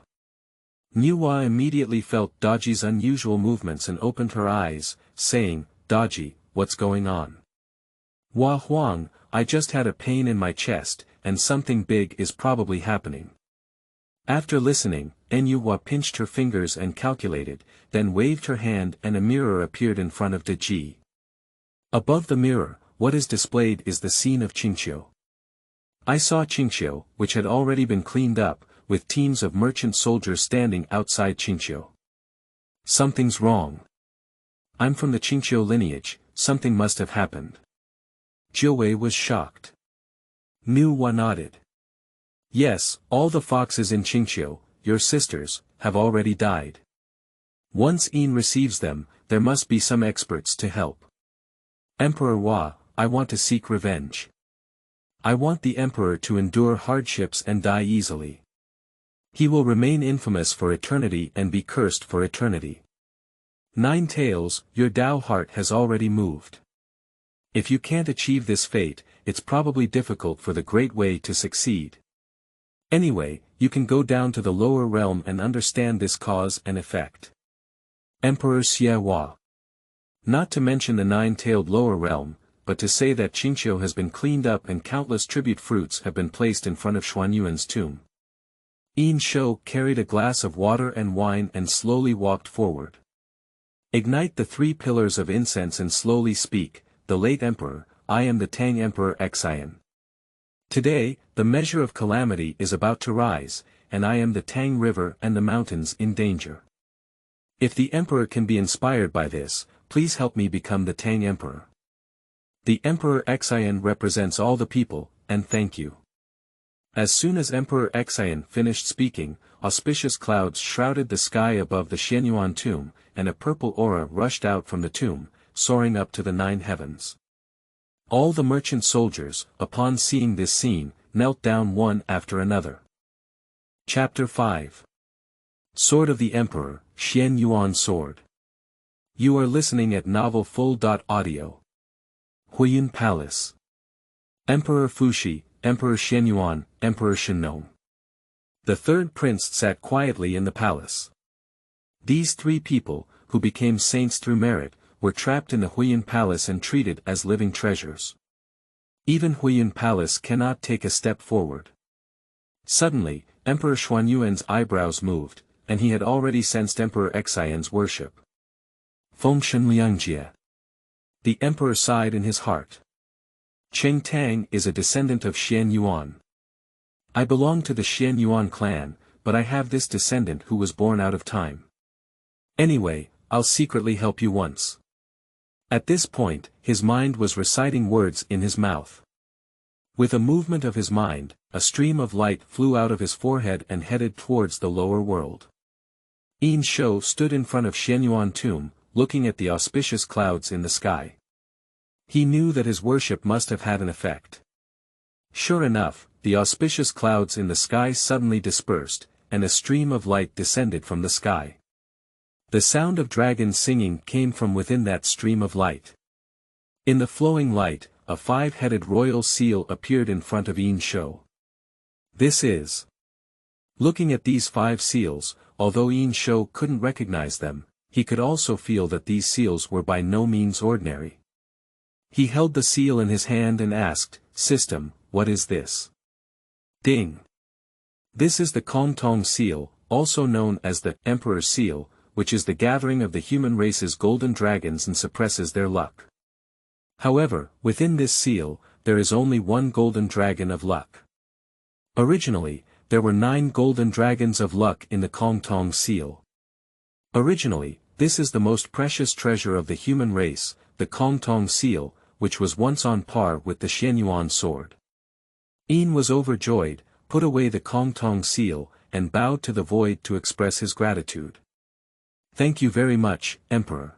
Yuan immediately felt Daji's unusual movements and opened her eyes, saying, Daji, what's going on? Hua Huang, I just had a pain in my chest, and something big is probably happening. After listening, Yuan pinched her fingers and calculated, then waved her hand and a mirror appeared in front of Daji. Above the mirror, what is displayed is the scene of Qingqiu. I saw Qingqiu, which had already been cleaned up, with teams of merchant soldiers standing outside Qingqiu. Something's wrong. I'm from the Qingqiu lineage, something must have happened. Jiwei was shocked. Yuan nodded. Yes, all the foxes in Qingqiu, your sisters, have already died. Once Yin receives them, there must be some experts to help. Emperor Hua, I want to seek revenge. I want the emperor to endure hardships and die easily. He will remain infamous for eternity and be cursed for eternity. 9 Tails, your Dao heart has already moved. If you can't achieve this fate, it's probably difficult for the Great Way to succeed. Anyway, you can go down to the lower realm and understand this cause and effect. Emperor Xie Hua. Not to mention the 9-tailed lower realm, but to say that Qingqiu has been cleaned up and countless tribute fruits have been placed in front of Xuanyuan's tomb. Yin Shou carried a glass of water and wine and slowly walked forward. Ignite the 3 pillars of incense and slowly speak, the late emperor, I am the Tang Emperor Extinguishing. Today, the measure of calamity is about to rise, and I am the Tang River and the mountains in danger. If the emperor can be inspired by this, please help me become the Tang Emperor. The Emperor Extinguishing represents all the people, and thank you. As soon as Emperor Extinguishing finished speaking, auspicious clouds shrouded the sky above the Xuanyuan tomb, and a purple aura rushed out from the tomb, soaring up to the 9 heavens. All the merchant soldiers, upon seeing this scene, knelt down one after another. Chapter 5. Sword of the Emperor, Xuanyuan sword. You are listening at Novel Full.audio. Huiyun Palace. Emperor Fuxi, Emperor Xuanyuan, Emperor Shenong. The third prince sat quietly in the palace. These three people, who became saints through merit, were trapped in the Huiyun Palace and treated as living treasures. Even Huiyun Palace cannot take a step forward. Suddenly, Emperor Xuanyuan's eyebrows moved, and he had already sensed Emperor Xian's worship. Fengshen Liangjie. The emperor sighed in his heart. Cheng Tang is a descendant of Xuanyuan. I belong to the Xuanyuan clan, but I have this descendant who was born out of time. Anyway, I'll secretly help you once. At this point, his mind was reciting words in his mouth. With a movement of his mind, a stream of light flew out of his forehead and headed towards the lower world. Yin Shou stood in front of Xuanyuan tomb, looking at the auspicious clouds in the sky. He knew that his worship must have had an effect. Sure enough, the auspicious clouds in the sky suddenly dispersed, and a stream of light descended from the sky. The sound of dragons singing came from within that stream of light. In the flowing light, a five-headed royal seal appeared in front of Yin Shou. This is. Looking at these five seals, although Yin Shou couldn't recognize them, he could also feel that these seals were by no means ordinary. He held the seal in his hand and asked, "System, what is this?" Ding! This is the Kong Tong seal, also known as the Emperor's seal, which is the gathering of the human race's golden dragons and suppresses their luck. However, within this seal, there is only one golden dragon of luck. Originally, there were 9 golden dragons of luck in the Kong Tong seal. Originally, this is the most precious treasure of the human race, the Kong Tong seal, which was once on par with the Xuanyuan sword. Yin was overjoyed, put away the Kong Tong seal, and bowed to the void to express his gratitude. "Thank you very much, Emperor."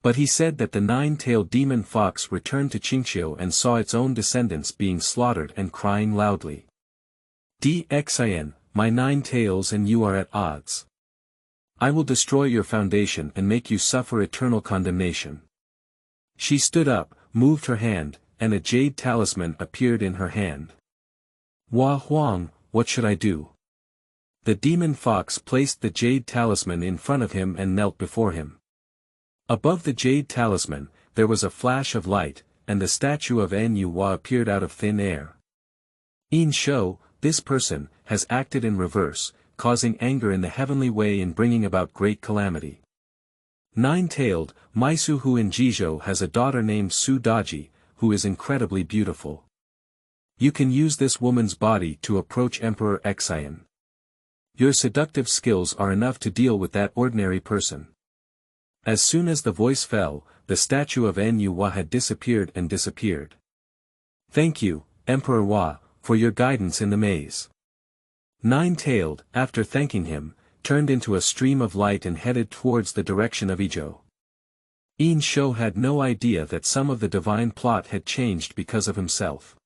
But he said that the 9-tailed demon fox returned to Qingqiu and saw its own descendants being slaughtered and crying loudly. "Xian, my 9 tails and you are at odds. I will destroy your foundation and make you suffer eternal condemnation." She stood up, moved her hand, and a jade talisman appeared in her hand. "Hua Huang, what should I do?" The demon fox placed the jade talisman in front of him and knelt before him. Above the jade talisman, there was a flash of light, and the statue of Hua appeared out of thin air. Yin Shou, this person, has acted in reverse, causing anger in the heavenly way and bringing about great calamity. 9-tailed, Maisu Hu in Jizhou has a daughter named Su Daji, who is incredibly beautiful. You can use this woman's body to approach Emperor Xian. Your seductive skills are enough to deal with that ordinary person. As soon as the voice fell, the statue of Hua had disappeared and disappeared. "Thank you, Emperor Hua, for your guidance in the maze." 9-tailed, after thanking him, turned into a stream of light and headed towards the direction of Zhou. Yin Shou had no idea that some of the divine plot had changed because of himself.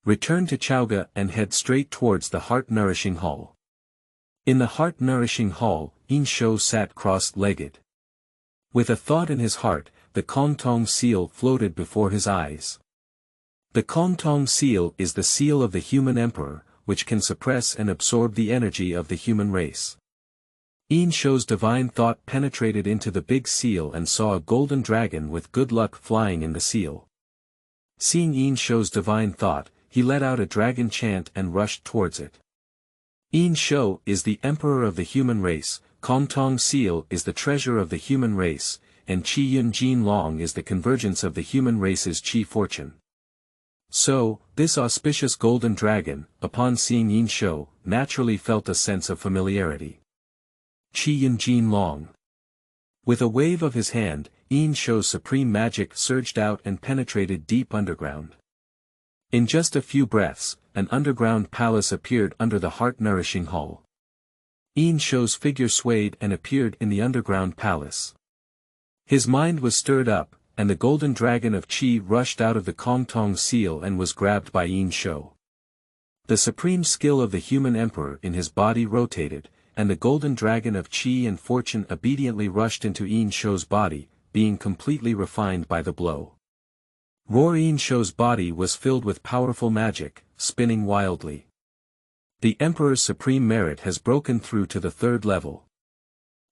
Return to Chaoge and head straight towards the heart-nourishing hall. In the heart-nourishing hall, Yin Shou sat cross-legged. With a thought in his heart, the Kong Tong seal floated before his eyes. The Kong Tong seal is the seal of the human emperor, which can suppress and absorb the energy of the human race. Yin Shou's divine thought penetrated into the big seal and saw a golden dragon with good luck flying in the seal. Seeing Yin Shou's divine thought, he let out a dragon chant and rushed towards it. Yin Shou is the emperor of the human race, Kong Tong seal is the treasure of the human race, and Jingjin long is the convergence of the human race's chi fortune. So, this auspicious golden dragon, upon seeing Yin Shou, naturally felt a sense of familiarity. Jingjin long. With a wave of his hand, Yin Shou's supreme magic surged out and penetrated deep underground. In just a few breaths, an underground palace appeared under the heart-nourishing hall. Yin Shou's figure swayed and appeared in the underground palace. His mind was stirred up, and the golden dragon of Qi rushed out of the Kong Tong seal and was grabbed by Yin Shou. The supreme skill of the human emperor in his body rotated, and the golden dragon of qi and fortune obediently rushed into Yin Shou's body, being completely refined by the blow. Yin Shou's body was filled with powerful magic, spinning wildly. The Emperor's supreme merit has broken through to the third level.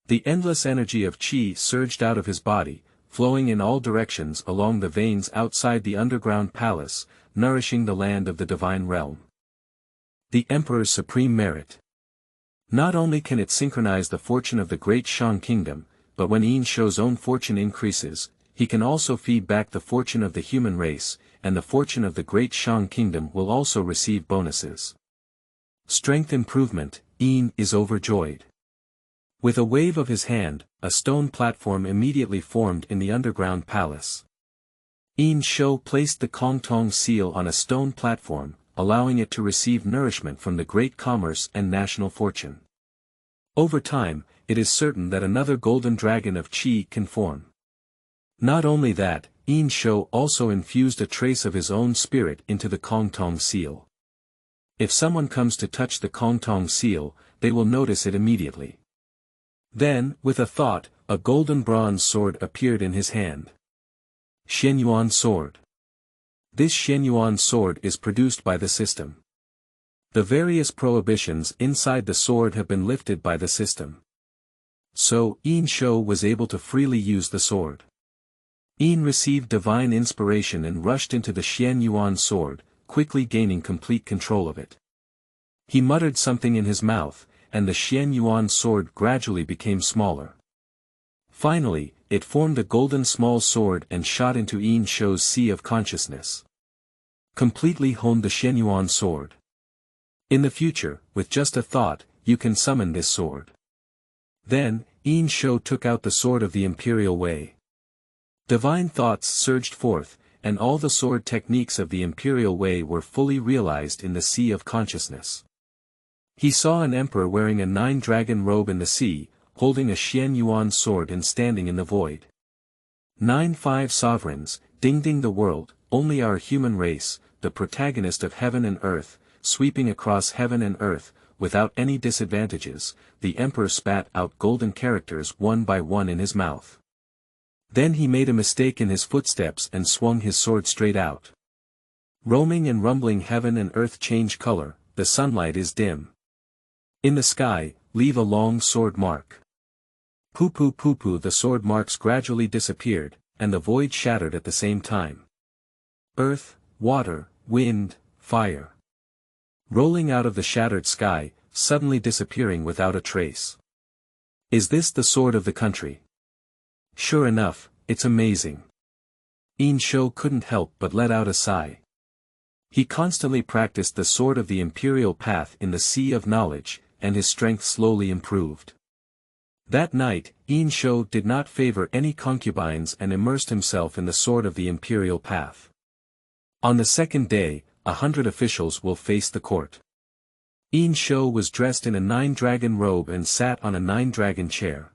The endless energy of qi surged out of his body, flowing in all directions along the veins outside the underground palace, nourishing the land of the divine realm. The Emperor's supreme merit. Not only can it synchronize the fortune of the great Shang kingdom, but when Yin Shou's own fortune increases, he can also feed back the fortune of the human race, and the fortune of the great Shang kingdom will also receive bonuses. Strength improvement. Yin is overjoyed. With a wave of his hand, a stone platform immediately formed in the underground palace. Yin Shou placed the Kongtong seal on a stone platform, allowing it to receive nourishment from the great commerce and national fortune. Over time, it is certain that another golden dragon of qi can form. Not only that, Yin Shou also infused a trace of his own spirit into the Kongtong seal. If someone comes to touch the Kongtong seal, they will notice it immediately. Then, with a thought, a golden bronze sword appeared in his hand. Xuanyuan sword. This Xuanyuan sword is produced by the system. The various prohibitions inside the sword have been lifted by the system. So, Yin Shou was able to freely use the sword. Yin received divine inspiration and rushed into the Xuanyuan sword, quickly gaining complete control of it. He muttered something in his mouth, and the Xuanyuan sword gradually became smaller. Finally, it formed a golden small sword and shot into Yin Shou's sea of consciousness. Completely honed the Xuanyuan sword. In the future, with just a thought, you can summon this sword. Then, Yin Shou took out the sword of the Imperial way. Divine thoughts surged forth, and all the sword techniques of the Imperial way were fully realized in the sea of consciousness. He saw an emperor wearing a 9-dragon robe in the sea, holding a Xuanyuan sword and standing in the void. 9-5 sovereigns, ding the world, only our human race, the protagonist of heaven and earth, sweeping across heaven and earth, without any disadvantages, the emperor spat out golden characters one by one in his mouth. Then he made a mistake in his footsteps and swung his sword straight out. Roaming and rumbling heaven and earth change color, the sunlight is dim. In the sky, leave a long sword mark. Poo, the sword marks gradually disappeared, and the void shattered at the same time. Earth, water, wind, fire. Rolling out of the shattered sky, suddenly disappearing without a trace. Is this the sword of the country? Sure enough, it's amazing. Yin Shou couldn't help but let out a sigh. He constantly practiced the sword of the imperial path in the sea of knowledge, and his strength slowly improved. That night, Yin Shou did not favor any concubines and immersed himself in the sword of the imperial path. On the second day, 100 officials will face the court. Yin Shou was dressed in a 9-dragon robe and sat on a 9-dragon chair.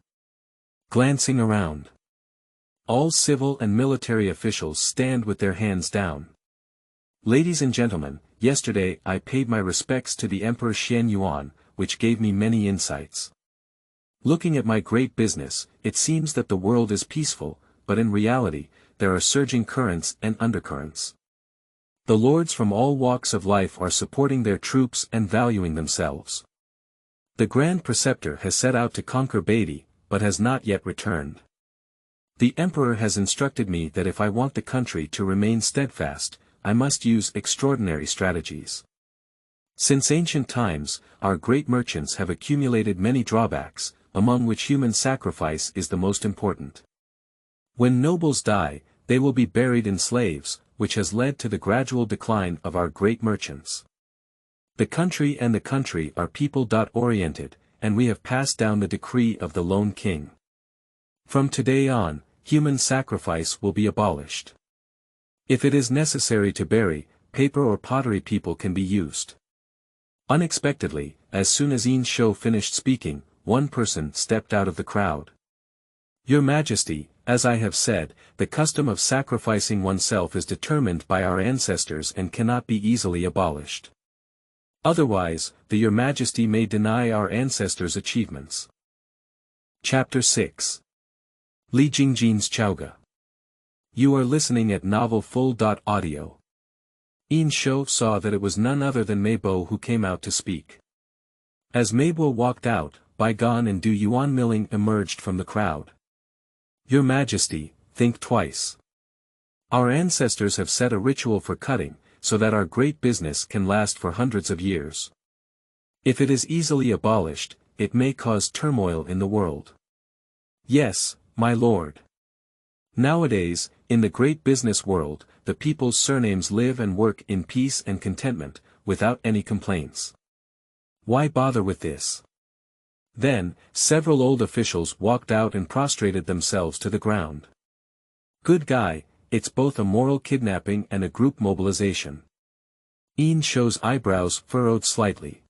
Glancing around. All civil and military officials stand with their hands down. Ladies and gentlemen, yesterday I paid my respects to the Emperor Xuanyuan, which gave me many insights. Looking at my great business, it seems that the world is peaceful, but in reality, there are surging currents and undercurrents. The lords from all walks of life are supporting their troops and valuing themselves. The Grand Preceptor has set out to conquer Beatty, but has not yet returned. The Emperor has instructed me that if I want the country to remain steadfast, I must use extraordinary strategies. Since ancient times, our great merchants have accumulated many drawbacks, among which human sacrifice is the most important. When nobles die, they will be buried in slaves, which has led to the gradual decline of our great merchants. The country are people-oriented, and we have passed down the decree of the lone king. From today on, human sacrifice will be abolished. If it is necessary to bury, paper or pottery people can be used. Unexpectedly, as soon as Yin Shou finished speaking, one person stepped out of the crowd. Your Majesty, as I have said, the custom of sacrificing oneself is determined by our ancestors and cannot be easily abolished. Otherwise, Your Majesty may deny our ancestors' achievements. Chapter 6. Li Jingjin's Chaoge. You are listening at Novel Full.audio. Yin Shou saw that it was none other than Meibo who came out to speak. As Meibo walked out, Baigon and Du Yuan Milling emerged from the crowd. Your Majesty, think twice. Our ancestors have set a ritual for cutting, so that our great business can last for hundreds of years. If it is easily abolished, it may cause turmoil in the world. Yes, my lord. Nowadays, in the great business world, the people's surnames live and work in peace and contentment, without any complaints. Why bother with this? Then, several old officials walked out and prostrated themselves to the ground. Good guy, it's both a moral kidnapping and a group mobilization. Yin Shou's eyebrows furrowed slightly.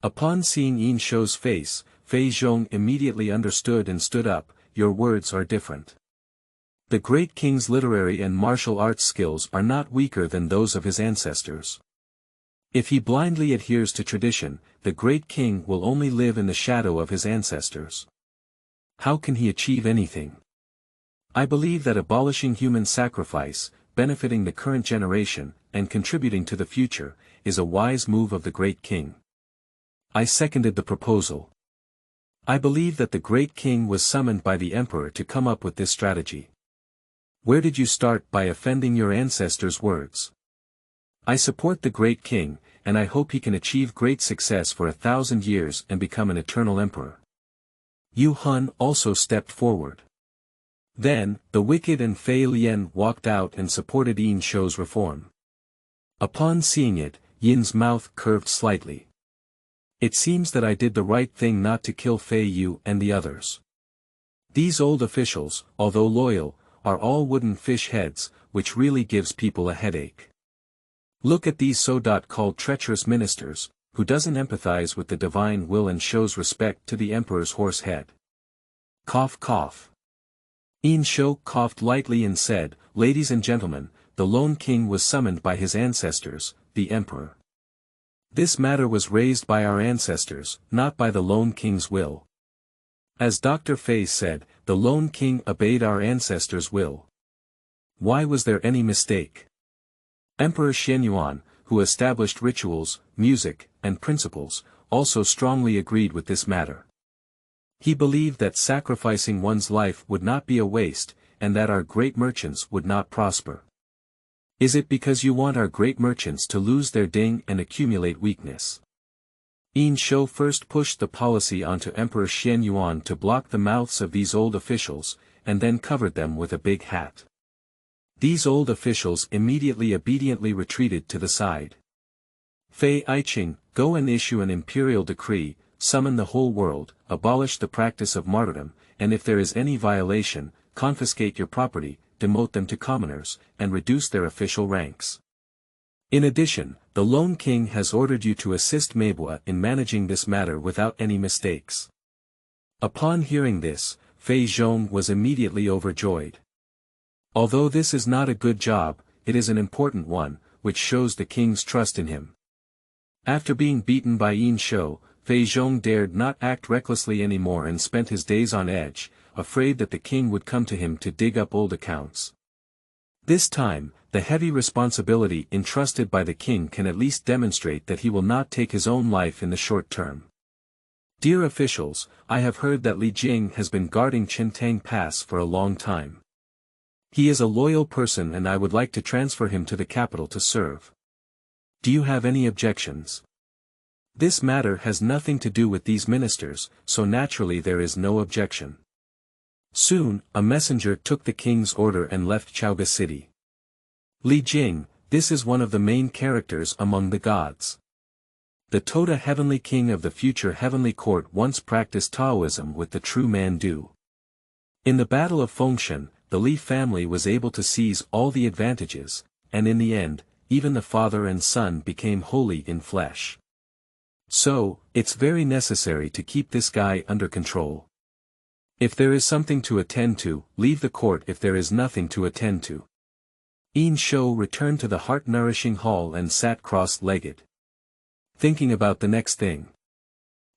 Upon seeing Yin Shou's face, Fei Zhong immediately understood and stood up. Your words are different. The great king's literary and martial arts skills are not weaker than those of his ancestors. If he blindly adheres to tradition, the great king will only live in the shadow of his ancestors. How can he achieve anything? I believe that abolishing human sacrifice, benefiting the current generation, and contributing to the future, is a wise move of the great king. I seconded the proposal. I believe that the great king was summoned by the emperor to come up with this strategy. Where did you start by offending your ancestors' words? I support the great king, and I hope he can achieve great success for 1,000 years and become an eternal emperor. Yu Hun also stepped forward. Then, the wicked and Fei Lian walked out and supported Yin Shou's reform. Upon seeing it, Yin's mouth curved slightly. It seems that I did the right thing not to kill Fei Yu and the others. These old officials, although loyal, are all wooden fish heads, which really gives people a headache. Look at these so-called treacherous ministers, who doesn't empathize with the divine will and shows respect to the emperor's horse head. Cough cough. Yin Shou coughed lightly and said, Ladies and gentlemen, the lone king was summoned by his ancestors, the emperor. This matter was raised by our ancestors, not by the lone king's will. As Dr. Fei said, the lone king obeyed our ancestors' will. Why was there any mistake? Emperor Xuanyuan, who established rituals, music, and principles, also strongly agreed with this matter. He believed that sacrificing one's life would not be a waste, and that our great merchants would not prosper. Is it because you want our great merchants to lose their ding and accumulate weakness? Yin Shou first pushed the policy onto Emperor Xuanyuan to block the mouths of these old officials, and then covered them with a big hat. These old officials immediately obediently retreated to the side. Fei Aiqing, go and issue an imperial decree, summon the whole world, abolish the practice of martyrdom, and if there is any violation, confiscate your property, demote them to commoners, and reduce their official ranks. In addition, the lone king has ordered you to assist Meibo in managing this matter without any mistakes. Upon hearing this, Fei Zhong was immediately overjoyed. Although this is not a good job, it is an important one, which shows the king's trust in him. After being beaten by Yin Shou, Fei Zhong dared not act recklessly anymore and spent his days on edge, afraid that the king would come to him to dig up old accounts. This time, the heavy responsibility entrusted by the king can at least demonstrate that he will not take his own life in the short term. Dear officials, I have heard that Li Jing has been guarding Qintang Pass for a long time. He is a loyal person and I would like to transfer him to the capital to serve. Do you have any objections? This matter has nothing to do with these ministers, so naturally there is no objection. Soon, a messenger took the king's order and left Chaoge city. Li Jing, this is one of the main characters among the gods. The Toda heavenly king of the future heavenly court once practiced Taoism with the true man Du. In the battle of Fengshen, the Li family was able to seize all the advantages, and in the end, even the father and son became holy in flesh. So, it's very necessary to keep this guy under control. If there is something to attend to, leave the court if there is nothing to attend to. Yin Shou returned to the heart-nourishing hall and sat cross-legged. Thinking about the next thing.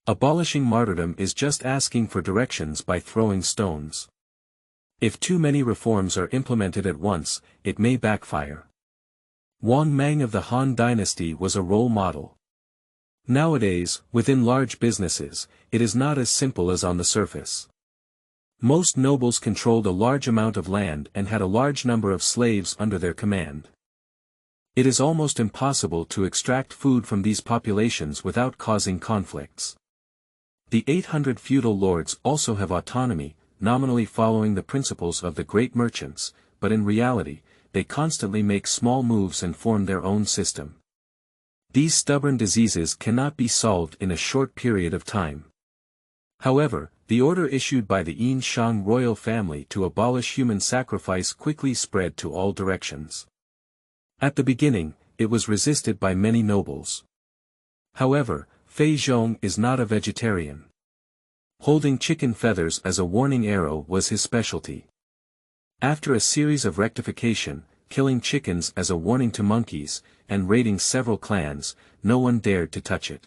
Abolishing martyrdom is just asking for directions by throwing stones. If too many reforms are implemented at once, it may backfire. Wang Mang of the Han Dynasty was a role model. Nowadays, within large businesses, it is not as simple as on the surface. Most nobles controlled a large amount of land and had a large number of slaves under their command. It is almost impossible to extract food from these populations without causing conflicts. The 800 feudal lords also have autonomy, nominally following the principles of the great merchants, but in reality, they constantly make small moves and form their own system. These stubborn diseases cannot be solved in a short period of time. However, the order issued by the Yin Shou royal family to abolish human sacrifice quickly spread to all directions. At the beginning, it was resisted by many nobles. However, Fengshen is not a vegetarian. Holding chicken feathers as a warning arrow was his specialty. After a series of rectification, killing chickens as a warning to monkeys, and raiding several clans, no one dared to touch it.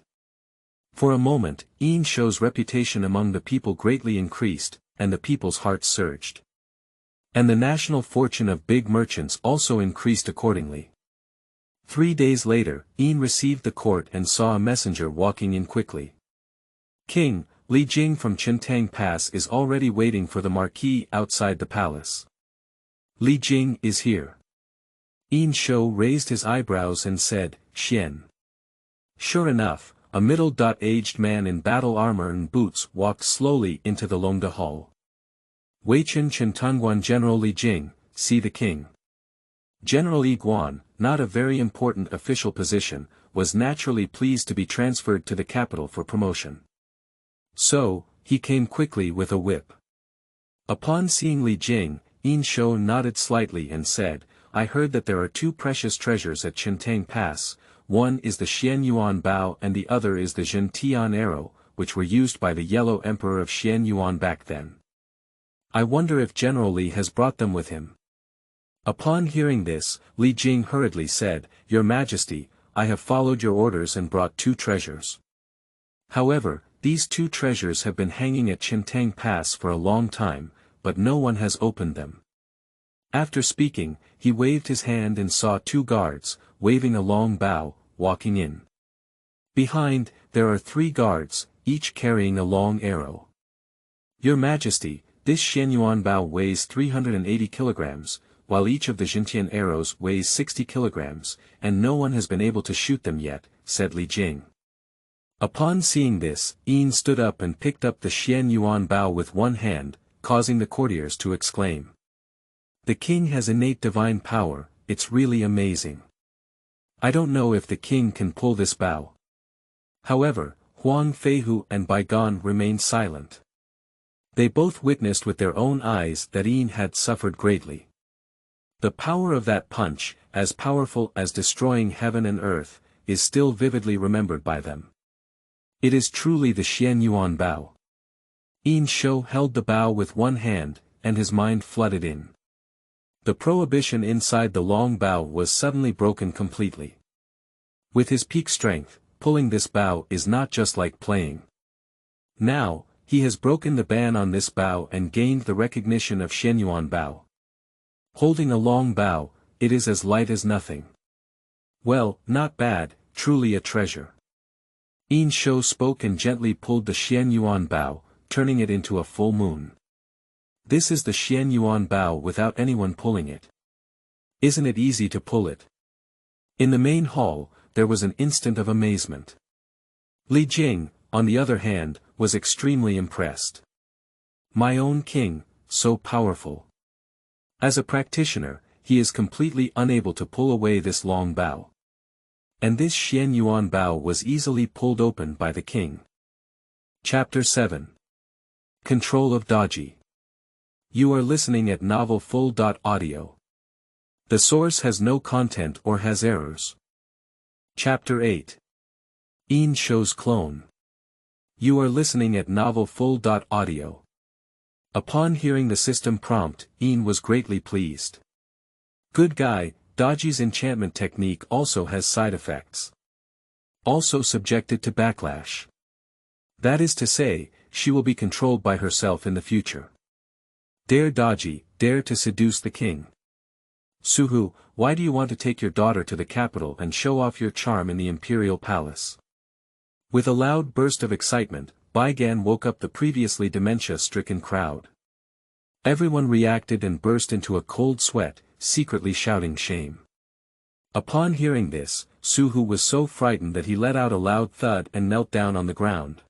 For a moment, Yin Shou's reputation among the people greatly increased, and the people's hearts surged. And the national fortune of big merchants also increased accordingly. 3 days later, Yin received the court and saw a messenger walking in quickly. King, Li Jing from Chintang Pass is already waiting for the marquis outside the palace. Li Jing is here. Yin Shou raised his eyebrows and said, Xian. Sure enough, a middle-aged man in battle armor and boots walked slowly into the Longda Hall. Weichen Xuanyuan General Li Jing, see the king. General Yuan, not a very important official position, was naturally pleased to be transferred to the capital for promotion. So, he came quickly with a whip. Upon seeing Li Jing, Yin Shou nodded slightly and said, I heard that there are 2 precious treasures at Chintang Pass, one is the Xuanyuan bow and the other is the Jintian arrow, which were used by the Yellow Emperor of Xuanyuan back then. I wonder if General Li has brought them with him. Upon hearing this, Li Jing hurriedly said, Your Majesty, I have followed your orders and brought 2 treasures. However, these 2 treasures have been hanging at Chintang Pass for a long time, but no one has opened them. After speaking, he waved his hand and saw 2 guards, waving a long bow, walking in. Behind, there are 3 guards, each carrying a long arrow. Your Majesty, this Xuanyuan bow weighs 380 kilograms, while each of the Jintian arrows weighs 60 kilograms, and no one has been able to shoot them yet, said Li Jing. Upon seeing this, Yin stood up and picked up the Xuanyuan bow with one hand, causing the courtiers to exclaim. The king has innate divine power, it's really amazing. I don't know if the king can pull this bow. However, Huang Feihu and Baigan remained silent. They both witnessed with their own eyes that Yin had suffered greatly. The power of that punch, as powerful as destroying heaven and earth, is still vividly remembered by them. It is truly the Xuanyuan bow. Yin Shou held the bow with one hand, and his mind flooded in. The prohibition inside the long bow was suddenly broken completely. With his peak strength, pulling this bow is not just like playing. Now, he has broken the ban on this bow and gained the recognition of Xuanyuan bow. Holding a long bow, it is as light as nothing. Well, not bad, truly a treasure. Yin Shou spoke and gently pulled the Xuanyuan bow, turning it into a full moon. This is the Xuanyuan bow without anyone pulling it. Isn't it easy to pull it? In the main hall, there was an instant of amazement. Li Jing, on the other hand, was extremely impressed. My own king, so powerful. As a practitioner, he is completely unable to pull away this long bow. And this Xuanyuan bow was easily pulled open by the king. Chapter 7. Control of Daji. You are listening at novelfull.audio. The source has no content or has errors. Chapter 8. Yin Shou's clone. You are listening at novelfull.audio. Upon hearing the system prompt, Yin was greatly pleased. Good guy, Daji's enchantment technique also has side effects. Also subjected to backlash. That is to say, she will be controlled by herself in the future. Dare Daji, dare to seduce the king. Suhu, why do you want to take your daughter to the capital and show off your charm in the imperial palace? With a loud burst of excitement, Baigan woke up the previously dementia-stricken crowd. Everyone reacted and burst into a cold sweat, secretly shouting shame. Upon hearing this, Suhu was so frightened that he let out a loud thud and knelt down on the ground.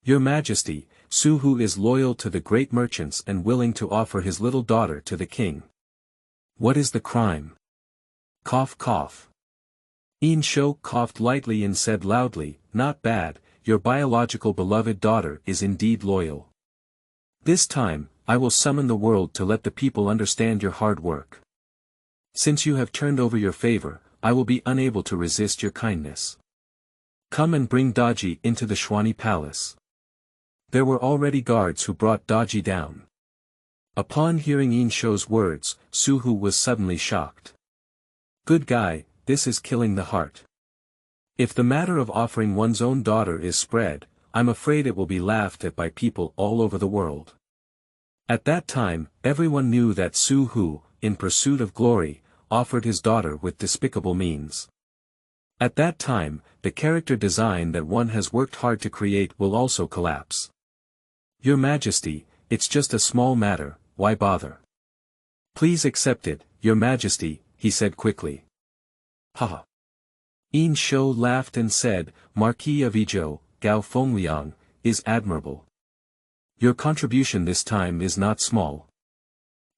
Your Majesty, Suhu is loyal to the great merchants and willing to offer his little daughter to the king. What is the crime? Cough cough. Yin Shou coughed lightly and said loudly, not bad, your biological beloved daughter is indeed loyal. This time, I will summon the world to let the people understand your hard work. Since you have turned over your favor, I will be unable to resist your kindness. Come and bring Daji into the Xuanyuan palace. There were already guards who brought Daji down. Upon hearing Yin Shou's words, Suhu was suddenly shocked. Good guy, this is killing the heart. If the matter of offering one's own daughter is spread, I'm afraid it will be laughed at by people all over the world. At that time, everyone knew that Suhu, in pursuit of glory, offered his daughter with despicable means. At that time, the character design that one has worked hard to create will also collapse. Your Majesty, it's just a small matter, why bother? Please accept it, Your Majesty, he said quickly. Haha. Yin Shou laughed and said, Marquis of Zhou, Gao Fengliang, is admirable. Your contribution this time is not small.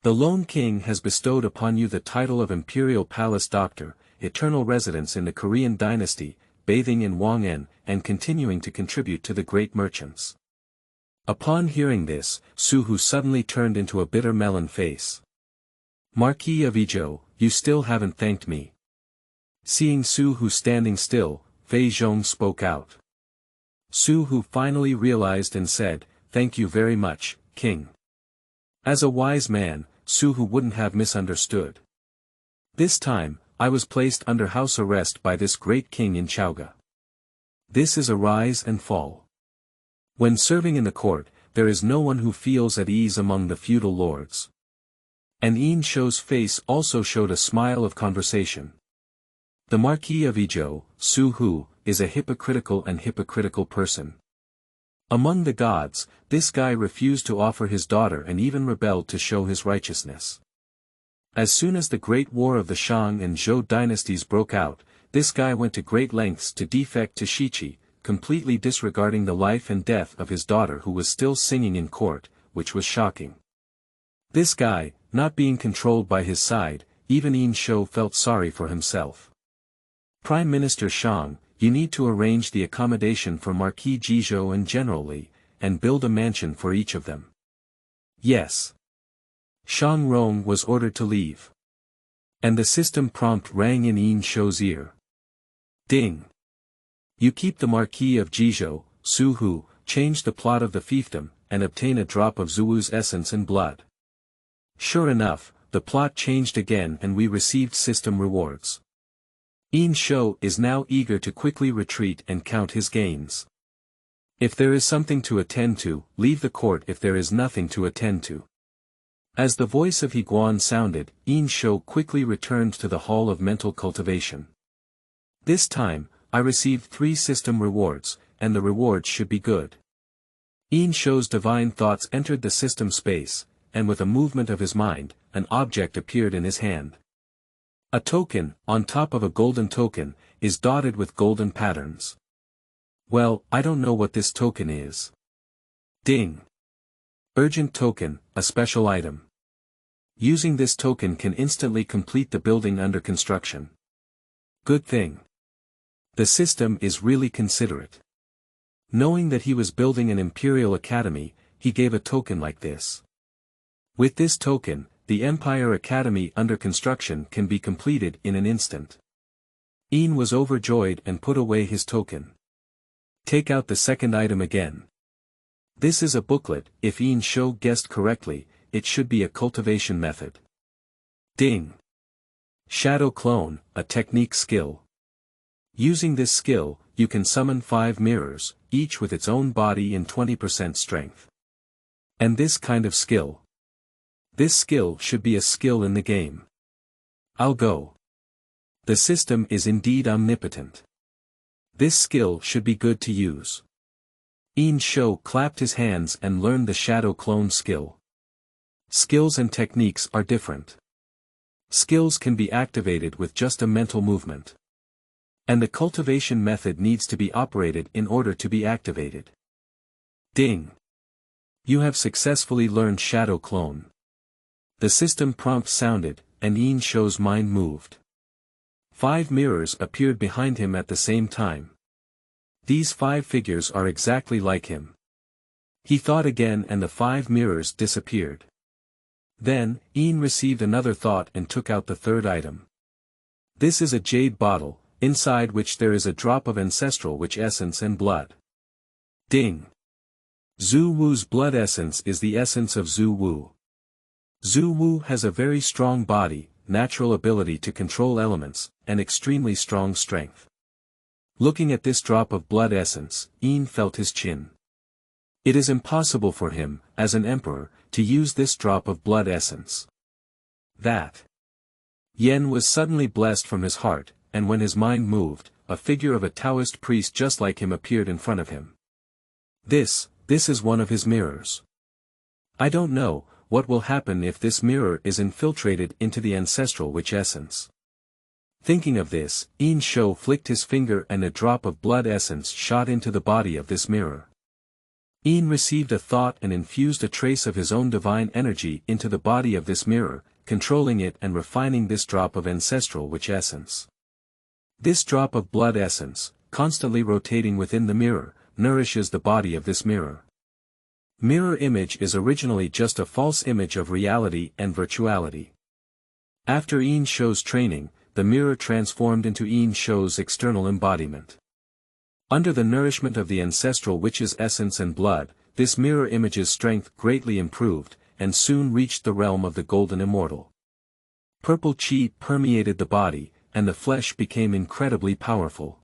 The lone king has bestowed upon you the title of Imperial Palace Doctor, eternal residence in the Korean dynasty, bathing in Wang'an, and continuing to contribute to the great merchants. Upon hearing this, Suhu suddenly turned into a bitter melon face. Marquis of Zhou, you still haven't thanked me. Seeing Suhu standing still, Fei Zhong spoke out. Suhu finally realized and said, Thank you very much, King. As a wise man, Suhu wouldn't have misunderstood. This time, I was placed under house arrest by this great king in Chaoge. This is a rise and fall. When serving in the court, there is no one who feels at ease among the feudal lords. And Yin Shou's face also showed a smile of conversation. The Marquis of Zhou, Suhu, is a hypocritical person. Among the gods, this guy refused to offer his daughter and even rebelled to show his righteousness. As soon as the Great War of the Shang and Zhou dynasties broke out, this guy went to great lengths to defect to Shiqi, completely disregarding the life and death of his daughter who was still singing in court, which was shocking. This guy, not being controlled by his side, even Yin Shou felt sorry for himself. Prime Minister Shang, you need to arrange the accommodation for Marquis Zhou and General Li, and build a mansion for each of them. Yes. Shang Rong was ordered to leave. And the system prompt rang in Yin Shou's ear. Ding. You keep the Marquis of Zhou, Suhu, change the plot of the fiefdom, and obtain a drop of Zhu's essence and blood. Sure enough, the plot changed again and we received system rewards. Yin Shou is now eager to quickly retreat and count his gains. If there is something to attend to, leave the court if there is nothing to attend to. As the voice of Higuan sounded, Yin Shou quickly returned to the hall of mental cultivation. This time, I received 3 system rewards, and the rewards should be good. Yin Shou's divine thoughts entered the system space, and with a movement of his mind, an object appeared in his hand. A token, on top of a golden token, is dotted with golden patterns. Well, I don't know what this token is. Ding. Urgent token, a special item. Using this token can instantly complete the building under construction. Good thing. The system is really considerate. Knowing that he was building an Imperial Academy, he gave a token like this. With this token, the Empire Academy under construction can be completed in an instant. Yin was overjoyed and put away his token. Take out the second item again. This is a booklet. If Yin Shou guessed correctly, it should be a cultivation method. Ding. Shadow clone, a technique skill. Using this skill, you can summon 5 mirrors, each with its own body and 20% strength. And this kind of skill. This skill should be a skill in the game. I'll go. The system is indeed omnipotent. This skill should be good to use. Yin Shou clapped his hands and learned the shadow clone skill. Skills and techniques are different. Skills can be activated with just a mental movement. And the cultivation method needs to be operated in order to be activated. Ding. You have successfully learned Shadow Clone. The system prompt sounded, and Yin Shou's mind moved. 5 mirrors appeared behind him at the same time. These 5 figures are exactly like him. He thought again and the 5 mirrors disappeared. Then, Yin received another thought and took out the 3rd item. This is a jade bottle, inside which there is a drop of ancestral witch essence and blood. Ding. Zhou Wu's blood essence is the essence of Zhou Wu. Zhou Wu has a very strong body, natural ability to control elements, and extremely strong strength. Looking at this drop of blood essence, Yin felt his chin. It is impossible for him, as an emperor, to use this drop of blood essence. That. Yen was suddenly blessed from his heart, and when his mind moved, a figure of a Taoist priest just like him appeared in front of him. This is one of his mirrors. I don't know what will happen if this mirror is infiltrated into the ancestral witch essence. Thinking of this, Yin Shou flicked his finger and a drop of blood essence shot into the body of this mirror. Yin received a thought and infused a trace of his own divine energy into the body of this mirror, controlling it and refining this drop of ancestral witch essence. This drop of blood essence, constantly rotating within the mirror, nourishes the body of this mirror. Mirror image is originally just a false image of reality and virtuality. After Yin Shou's training, the mirror transformed into Yin Shou's external embodiment. Under the nourishment of the ancestral witch's essence and blood, this mirror image's strength greatly improved, and soon reached the realm of the golden immortal. Purple qi permeated the body, and the flesh became incredibly powerful.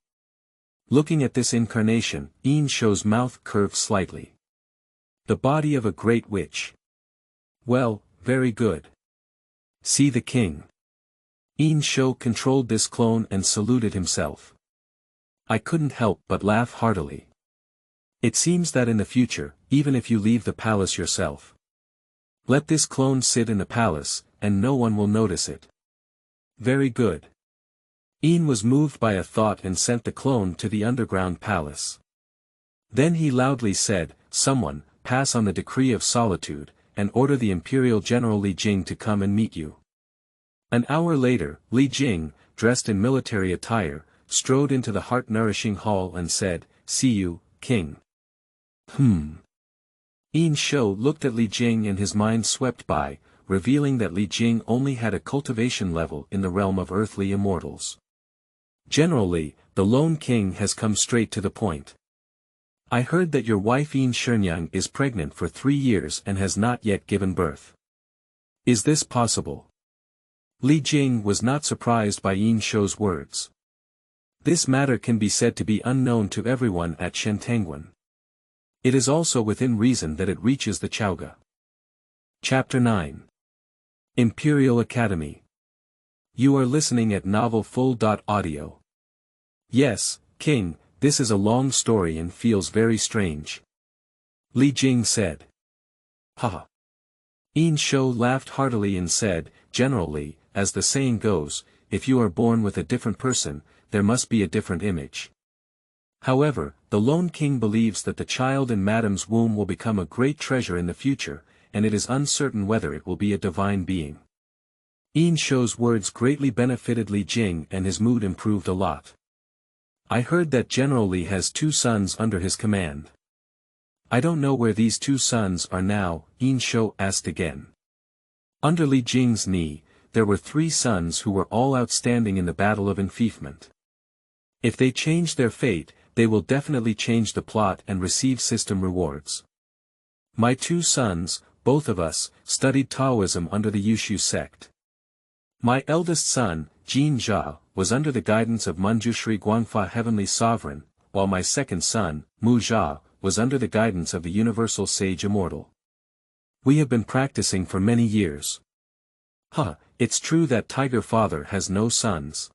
Looking at this incarnation, Yin Shou's mouth curved slightly. The body of a great witch. Well, very good. See the king. Yin Shou controlled this clone and saluted himself. I couldn't help but laugh heartily. It seems that in the future, even if you leave the palace yourself, let this clone sit in the palace, and no one will notice it. Very good. Yin was moved by a thought and sent the clone to the underground palace. Then he loudly said, "Someone, pass on the decree of solitude, and order the Imperial General Li Jing to come and meet you." An hour later, Li Jing, dressed in military attire, strode into the heart-nourishing hall and said, "See you, king." Yin Shou looked at Li Jing and his mind swept by, revealing that Li Jing only had a cultivation level in the realm of earthly immortals. Generally, the lone king has come straight to the point. I heard that your wife Yin Xuanyuan is pregnant for 3 years and has not yet given birth. Is this possible? Li Jing was not surprised by Yin Shou's words. This matter can be said to be unknown to everyone at Shentangwan. It is also within reason that it reaches the Chaoge. Chapter 9. Imperial Academy. You are listening at novelfull.audio. Yes, king, this is a long story and feels very strange. Li Jing said. Haha. Yin Shou laughed heartily and said, generally, as the saying goes, if you are born with a different person, there must be a different image. However, the lone king believes that the child in Madame's womb will become a great treasure in the future, and it is uncertain whether it will be a divine being. Yin Shou's words greatly benefited Li Jing and his mood improved a lot. I heard that General Li has 2 sons under his command. I don't know where these 2 sons are now, Yin Shou asked again. Under Li Jing's knee, there were 3 sons who were all outstanding in the battle of enfeoffment. If they change their fate, they will definitely change the plot and receive system rewards. My 2 sons, both of us, studied Taoism under the Yin Shou sect. My eldest son, Jin Shou, was under the guidance of Manjushri Guanfa Heavenly Sovereign, while my second son, Mu Zhou, was under the guidance of the Universal Sage Immortal. We have been practicing for many years. It's true that Tiger Father has no sons.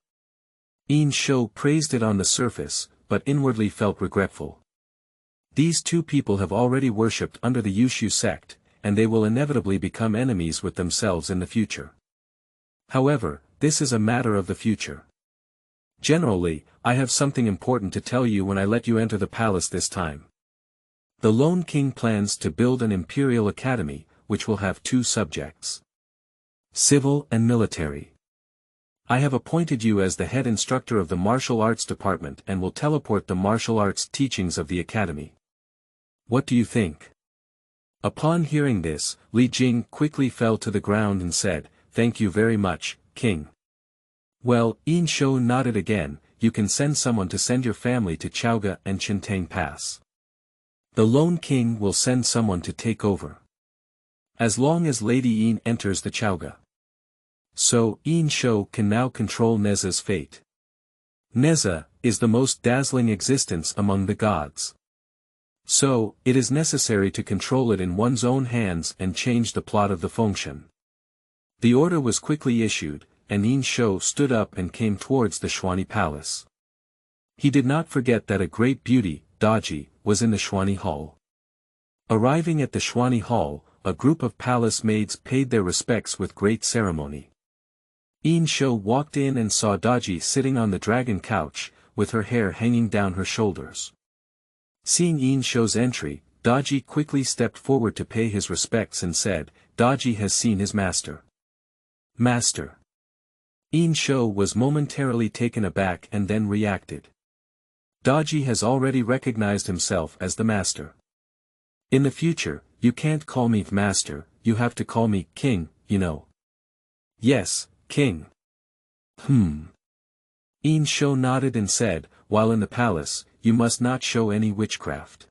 Yin Shou praised it on the surface, but inwardly felt regretful. These two people have already worshipped under the Yushu sect, and they will inevitably become enemies with themselves in the future. However, this is a matter of the future. Generally, I have something important to tell you when I let you enter the palace this time. The Lone King plans to build an Imperial Academy, which will have two subjects: civil and military. I have appointed you as the head instructor of the martial arts department and will teleport the martial arts teachings of the academy. What do you think? Upon hearing this, Li Jing quickly fell to the ground and said, "Thank you very much, King." Well, Yin Shou nodded again. You can send someone to send your family to Chaoge and Chintang Pass. The Lone King will send someone to take over. As long as Lady Yin enters the Chaoge. So, Yin Shou can now control Neza's fate. Neza is the most dazzling existence among the gods. So, it is necessary to control it in one's own hands and change the plot of the Fengshen. The order was quickly issued, and Yin Shou stood up and came towards the Xuanyuan palace. He did not forget that a great beauty, Daji, was in the Xuanyuan hall. Arriving at the Xuanyuan hall, a group of palace maids paid their respects with great ceremony. Yin Shou walked in and saw Daji sitting on the dragon couch, with her hair hanging down her shoulders. Seeing Yin Shou's entry, Daji quickly stepped forward to pay his respects and said, "Daji has seen his master." "Master." Yin Shou was momentarily taken aback and then reacted. Daji has already recognized himself as the master. "In the future, you can't call me master, you have to call me king, you know." "Yes, king." Yin Shou nodded and said, "While in the palace, you must not show any witchcraft.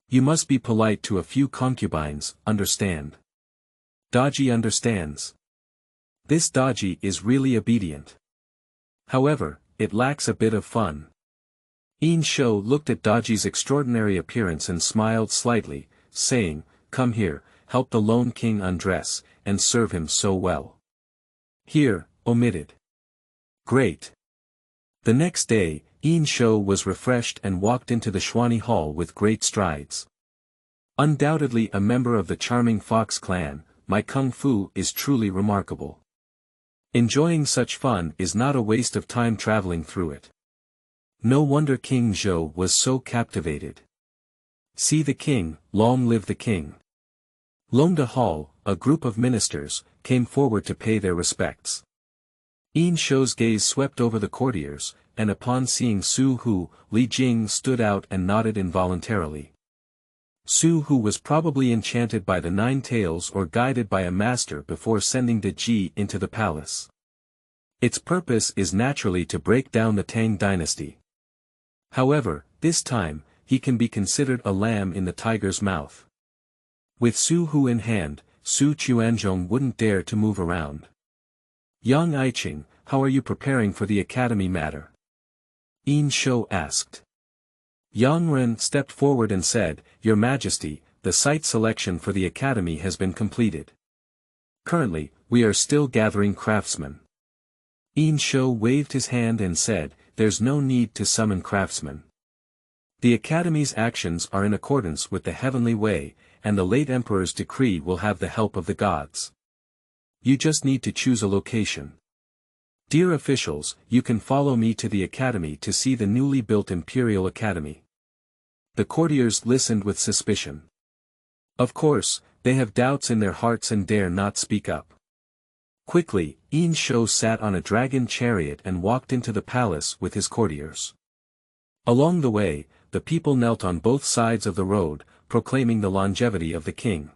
You must be polite to a few concubines, understand?" Daji understands. This Daji is really obedient. However, it lacks a bit of fun. Yin Shou looked at Daji's extraordinary appearance and smiled slightly, saying, "Come here, help the Lone King undress, and serve him so well." Here, omitted. Great. The next day, Yin Shou was refreshed and walked into the Xuanyuan hall with great strides. Undoubtedly a member of the charming Fox clan, my kung fu is truly remarkable. Enjoying such fun is not a waste of time traveling through it. No wonder King Zhou was so captivated. See the king, long live the king. Longda Hall, a group of ministers, came forward to pay their respects. Yin Shou's gaze swept over the courtiers, and upon seeing Su Hu, Li Jing stood out and nodded involuntarily. Su Hu was probably enchanted by the nine tails or guided by a master before sending Daji into the palace. Its purpose is naturally to break down the Tang dynasty. However, this time, he can be considered a lamb in the tiger's mouth. With Su Hu in hand, Su Xuanyuan wouldn't dare to move around. "Yang Aiqing, how are you preparing for the academy matter?" Yin Shou asked. Yang Ren stepped forward and said, "Your Majesty, the site selection for the academy has been completed. Currently, we are still gathering craftsmen." Yin Shou waved his hand and said, "There's no need to summon craftsmen. The academy's actions are in accordance with the heavenly way, and the late emperor's decree will have the help of the gods. You just need to choose a location. Dear officials, you can follow me to the academy to see the newly built Imperial Academy." The courtiers listened with suspicion. Of course, they have doubts in their hearts and dare not speak up. Quickly, Yin Shou sat on a dragon chariot and walked into the palace with his courtiers. Along the way, the people knelt on both sides of the road, proclaiming the longevity of the king.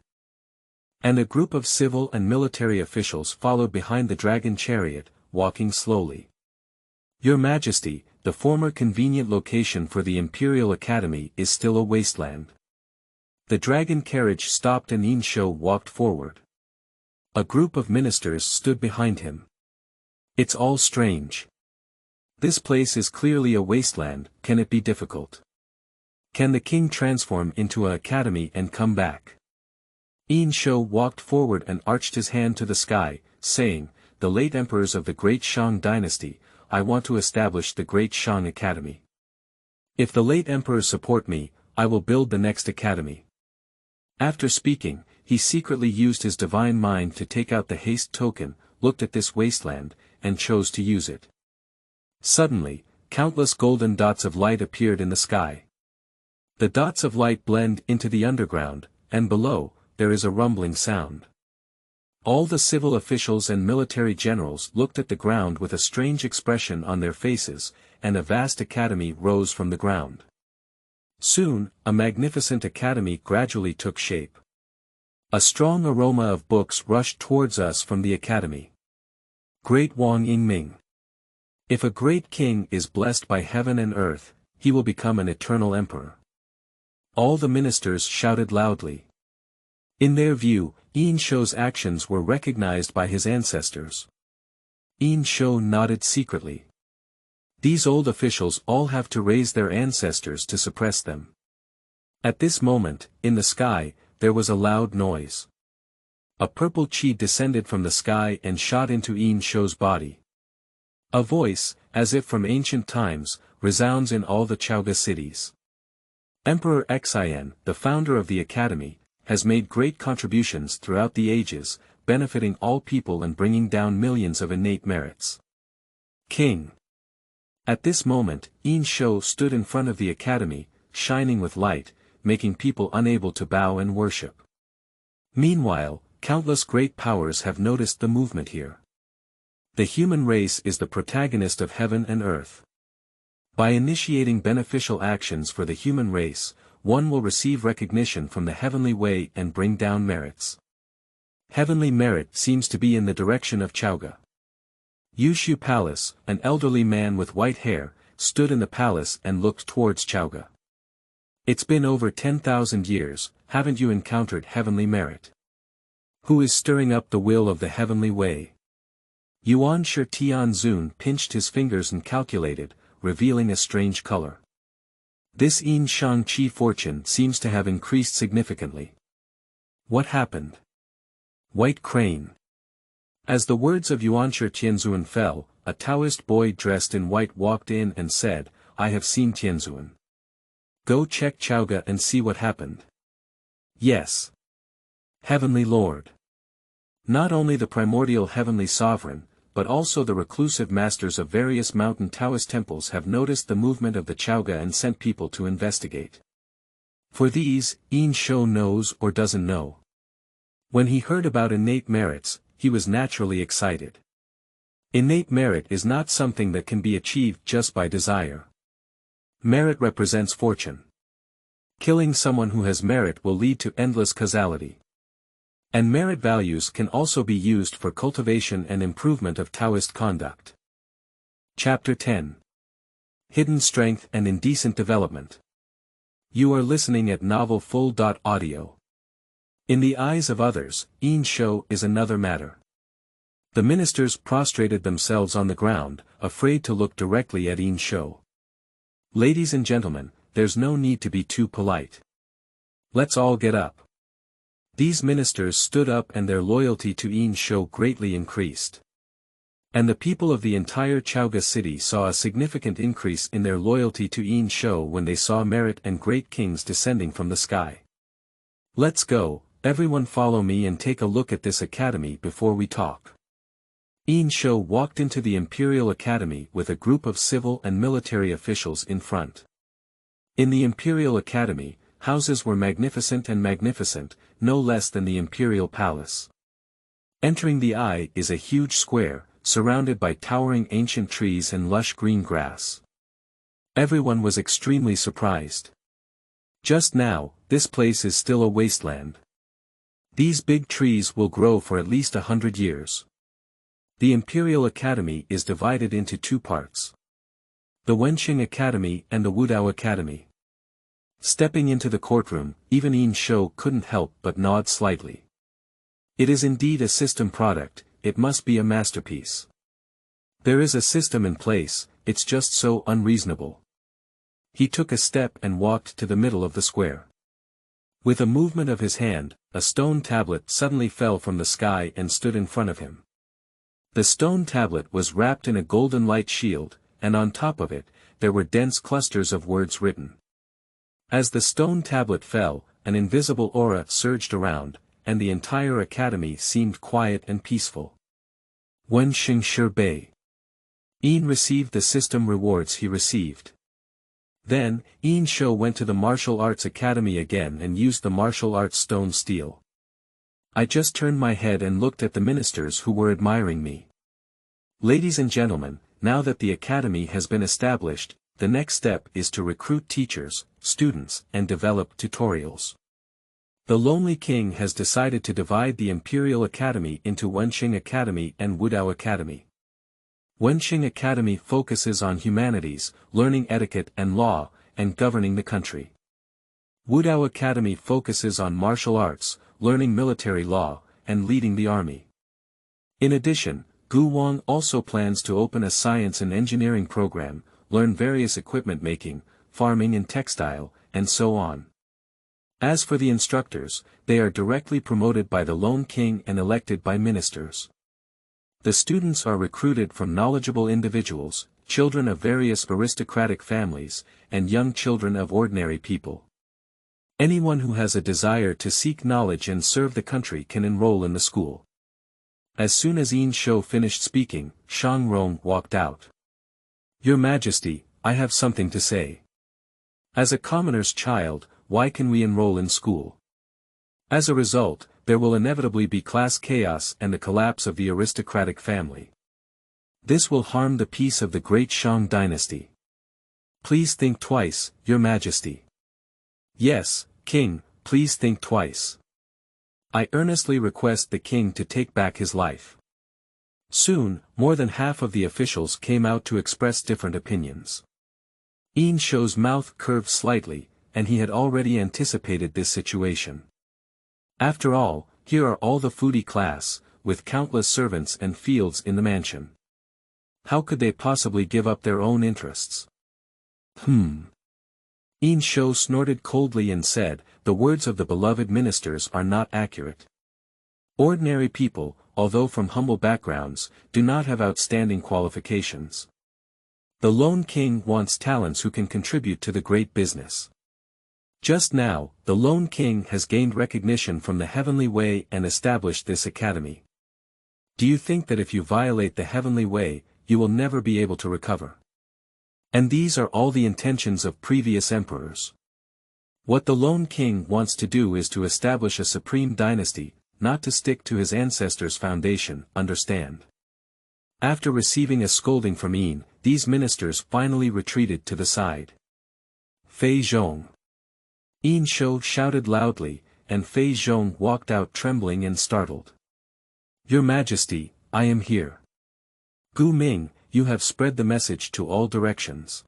And a group of civil and military officials followed behind the dragon chariot, walking slowly. "Your Majesty, the former convenient location for the Imperial Academy is still a wasteland." The dragon carriage stopped and Yin Shou walked forward. A group of ministers stood behind him. It's all strange. This place is clearly a wasteland. Can it be difficult? Can the king transform into an academy and come back? Yin Shou walked forward and arched his hand to the sky, saying, "The late emperors of the great Shang dynasty, I want to establish the great Shang Academy. If the late emperors support me, I will build the next academy." After speaking, he secretly used his divine mind to take out the haste token, looked at this wasteland, and chose to use it. Suddenly, countless golden dots of light appeared in the sky. The dots of light blend into the underground, and below, there is a rumbling sound. All the civil officials and military generals looked at the ground with a strange expression on their faces, and a vast academy rose from the ground. Soon, a magnificent academy gradually took shape. A strong aroma of books rushed towards us from the academy. Great Wang Yingming. If a great king is blessed by heaven and earth, he will become an eternal emperor. All the ministers shouted loudly. In their view, Yin Shou's actions were recognized by his ancestors. Yin Shou nodded secretly. These old officials all have to raise their ancestors to suppress them. At this moment, in the sky, there was a loud noise. A purple chi descended from the sky and shot into Yin Shou's body. A voice, as if from ancient times, resounds in all the Chaoge cities. Emperor Xuanyuan, the founder of the academy, has made great contributions throughout the ages, benefiting all people and bringing down millions of innate merits. King. At this moment, Yin Shou stood in front of the academy, shining with light, making people unable to bow and worship. Meanwhile, countless great powers have noticed the movement here. The human race is the protagonist of heaven and earth. By initiating beneficial actions for the human race, one will receive recognition from the heavenly way and bring down merits. Heavenly merit seems to be in the direction of Chaoge. Yushu Palace, an elderly man with white hair, stood in the palace and looked towards Chaoge. It's been over 10,000 years, haven't you encountered heavenly merit? Who is stirring up the will of the heavenly way? Yuan Shi Tianzun pinched his fingers and calculated, revealing a strange color. This Yin Shang Qi fortune seems to have increased significantly. What happened? White crane. As the words of Yuan Shi Tianzun fell, a Taoist boy dressed in white walked in and said, "I have seen Tianzun. Go check Chaoge and see what happened." Yes. Heavenly Lord. Not only the primordial heavenly sovereign, but also the reclusive masters of various mountain Taoist temples have noticed the movement of the Chaoge and sent people to investigate. For these, Yin Shou knows or doesn't know. When he heard about innate merits, he was naturally excited. Innate merit is not something that can be achieved just by desire. Merit represents fortune. Killing someone who has merit will lead to endless causality. And merit values can also be used for cultivation and improvement of Taoist conduct. Chapter 10. Hidden Strength and Indecent Development. You are listening at novelfull.audio. In the eyes of others, Yin Shou is another matter. The ministers prostrated themselves on the ground, afraid to look directly at Yin Shou. Ladies and gentlemen, there's no need to be too polite. Let's all get up. These ministers stood up and their loyalty to Yin Shou greatly increased. And the people of the entire Chaoge city saw a significant increase in their loyalty to Yin Shou when they saw merit and great kings descending from the sky. Let's go, everyone follow me and take a look at this academy before we talk. Yin Shou walked into the Imperial Academy with a group of civil and military officials in front. In the Imperial Academy, houses were magnificent, no less than the Imperial Palace. Entering the eye is a huge square, surrounded by towering ancient trees and lush green grass. Everyone was extremely surprised. Just now, this place is still a wasteland. These big trees will grow for at least 100 years. The Imperial Academy is divided into two parts. The Wenqing Academy and the Wudao Academy. Stepping into the courtroom, even Yin Shou couldn't help but nod slightly. It is indeed a system product, it must be a masterpiece. There is a system in place, it's just so unreasonable. He took a step and walked to the middle of the square. With a movement of his hand, a stone tablet suddenly fell from the sky and stood in front of him. The stone tablet was wrapped in a golden light shield, and on top of it, there were dense clusters of words written. As the stone tablet fell, an invisible aura surged around, and the entire academy seemed quiet and peaceful. Wen Xing Shi Bei. Yin received the system rewards he received. Then, Yin Shou went to the martial arts academy again and used the martial arts stone steel. I just turned my head and looked at the ministers who were admiring me. Ladies and gentlemen, now that the academy has been established, the next step is to recruit teachers, students, and develop tutorials. The Lonely King has decided to divide the Imperial Academy into Wenqing Academy and Wudao Academy. Wenqing Academy focuses on humanities, learning etiquette and law, and governing the country. Wudao Academy focuses on martial arts, learning military law, and leading the army. In addition, Gu Wang also plans to open a science and engineering program, learn various equipment making, farming and textile, and so on. As for the instructors, they are directly promoted by the Lone King and elected by ministers. The students are recruited from knowledgeable individuals, children of various aristocratic families, and young children of ordinary people. Anyone who has a desire to seek knowledge and serve the country can enroll in the school. As soon as Yin Shou finished speaking, Shang Rong walked out. Your Majesty, I have something to say. As a commoner's child, why can we enroll in school? As a result, there will inevitably be class chaos and the collapse of the aristocratic family. This will harm the peace of the great Shang dynasty. Please think twice, Your Majesty. Yes, King, please think twice. I earnestly request the king to take back his life. Soon, more than half of the officials came out to express different opinions. Yin Shou's mouth curved slightly, and he had already anticipated this situation. After all, here are all the foodie class, with countless servants and fields in the mansion. How could they possibly give up their own interests? Yin Shou snorted coldly and said, the words of the beloved ministers are not accurate. Ordinary people, although from humble backgrounds, do not have outstanding qualifications. The Lone King wants talents who can contribute to the great business. Just now, the Lone King has gained recognition from the Heavenly Way and established this academy. Do you think that if you violate the Heavenly Way, you will never be able to recover? And these are all the intentions of previous emperors. What the Lone King wants to do is to establish a supreme dynasty, not to stick to his ancestors' foundation, understand? After receiving a scolding from Yin, these ministers finally retreated to the side. Fei Zhong. Yin Shou shouted loudly, and Fei Zhong walked out trembling and startled. Your Majesty, I am here. Gu Ming, you have spread the message to all directions.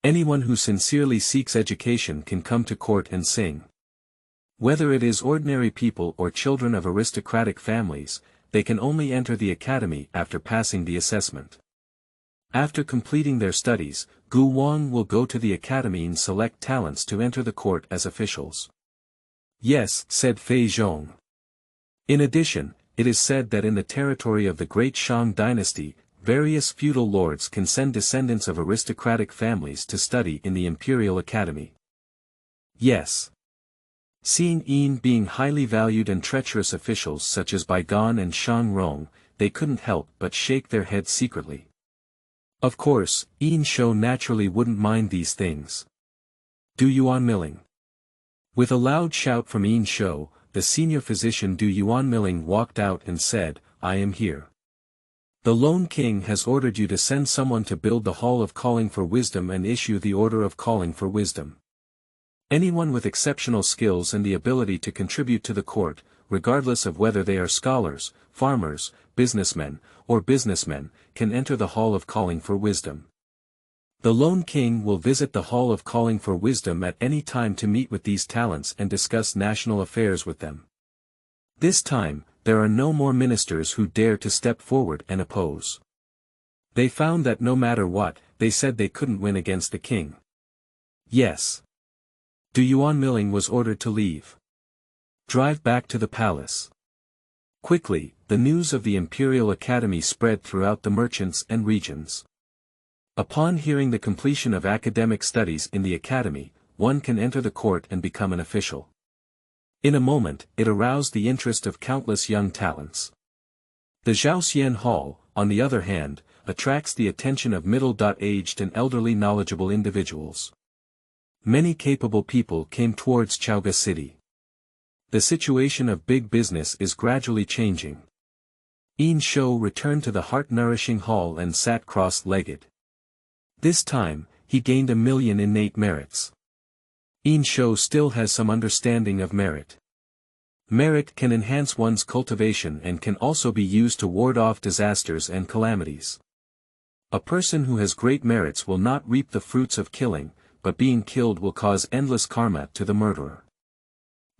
Anyone who sincerely seeks education can come to court and sing. Whether it is ordinary people or children of aristocratic families, they can only enter the academy after passing the assessment. After completing their studies, Gu Wang will go to the academy and select talents to enter the court as officials. Yes, said Fei Zhong. In addition, it is said that in the territory of the great Shang dynasty, various feudal lords can send descendants of aristocratic families to study in the Imperial Academy. Yes. Seeing Yin being highly valued and treacherous officials such as Baigan and Shang Rong, they couldn't help but shake their heads secretly. Of course, Yin Shou naturally wouldn't mind these things. Du Yuan Milling. With a loud shout from Yin Shou, the senior physician Du Yuan Milling walked out and said, I am here. The Lone King has ordered you to send someone to build the Hall of Calling for Wisdom and issue the Order of Calling for Wisdom. Anyone with exceptional skills and the ability to contribute to the court, regardless of whether they are scholars, farmers, businessmen, or businessmen, can enter the Hall of Calling for Wisdom. The Lone King will visit the Hall of Calling for Wisdom at any time to meet with these talents and discuss national affairs with them. This time, there are no more ministers who dare to step forward and oppose. They found that no matter what, they said they couldn't win against the king. Yes. Yuan Milling was ordered to leave. Drive back to the palace. Quickly, the news of the Imperial Academy spread throughout the merchants and regions. Upon hearing the completion of academic studies in the academy, one can enter the court and become an official. In a moment, it aroused the interest of countless young talents. The Zhaoxian Hall, on the other hand, attracts the attention of middle-aged and elderly knowledgeable individuals. Many capable people came towards Chaoge City. The situation of big business is gradually changing. Yin Shou returned to the heart-nourishing hall and sat cross-legged. This time, he gained 1,000,000 innate merits. Yin Shou still has some understanding of merit. Merit can enhance one's cultivation and can also be used to ward off disasters and calamities. A person who has great merits will not reap the fruits of killing, but being killed will cause endless karma to the murderer.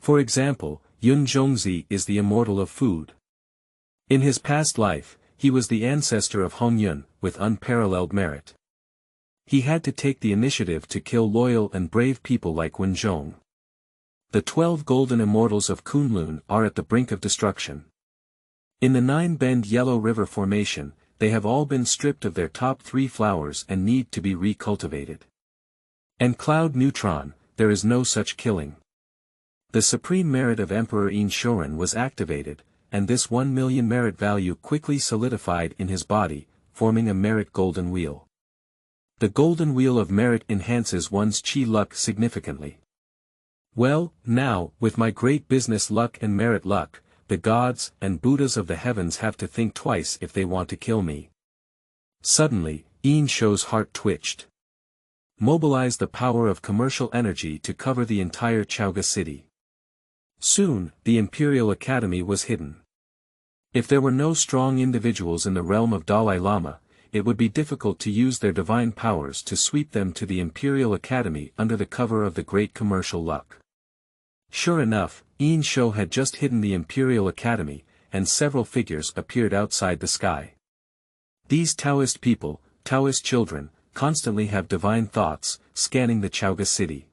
For example, Yun Zhongzi is the immortal of food. In his past life, he was the ancestor of Hongyun, with unparalleled merit. He had to take the initiative to kill loyal and brave people like Wenzhong. The 12 golden immortals of Kunlun are at the brink of destruction. In the 9-bend Yellow River Formation, they have all been stripped of their top 3 flowers and need to be recultivated. And Cloud Neutron, there is no such killing. The supreme merit of Emperor Yin Shou was activated, and this 1,000,000 merit value quickly solidified in his body, forming a merit golden wheel. The golden wheel of merit enhances one's chi luck significantly. Well, now, with my great business luck and merit luck, the gods and Buddhas of the heavens have to think twice if they want to kill me. Suddenly, Yin Shou's heart twitched. Mobilize the power of commercial energy to cover the entire Chaoge city. Soon, the Imperial Academy was hidden. If there were no strong individuals in the realm of Dalai Lama, it would be difficult to use their divine powers to sweep them to the Imperial Academy under the cover of the great commercial luck. Sure enough, Yin Shou had just hidden the Imperial Academy, and several figures appeared outside the sky. These Taoist people, Taoist children, constantly have divine thoughts, scanning the Chaoge city.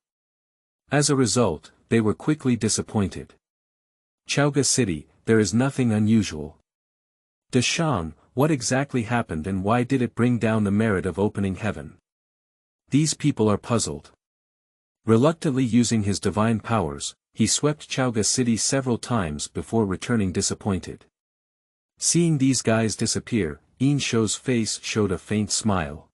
As a result, they were quickly disappointed. Chaoge city, there is nothing unusual. Deshan, what exactly happened and why did it bring down the merit of opening heaven? These people are puzzled. Reluctantly using his divine powers, he swept Chaoge city several times before returning disappointed. Seeing these guys disappear, Yin Shou's face showed a faint smile.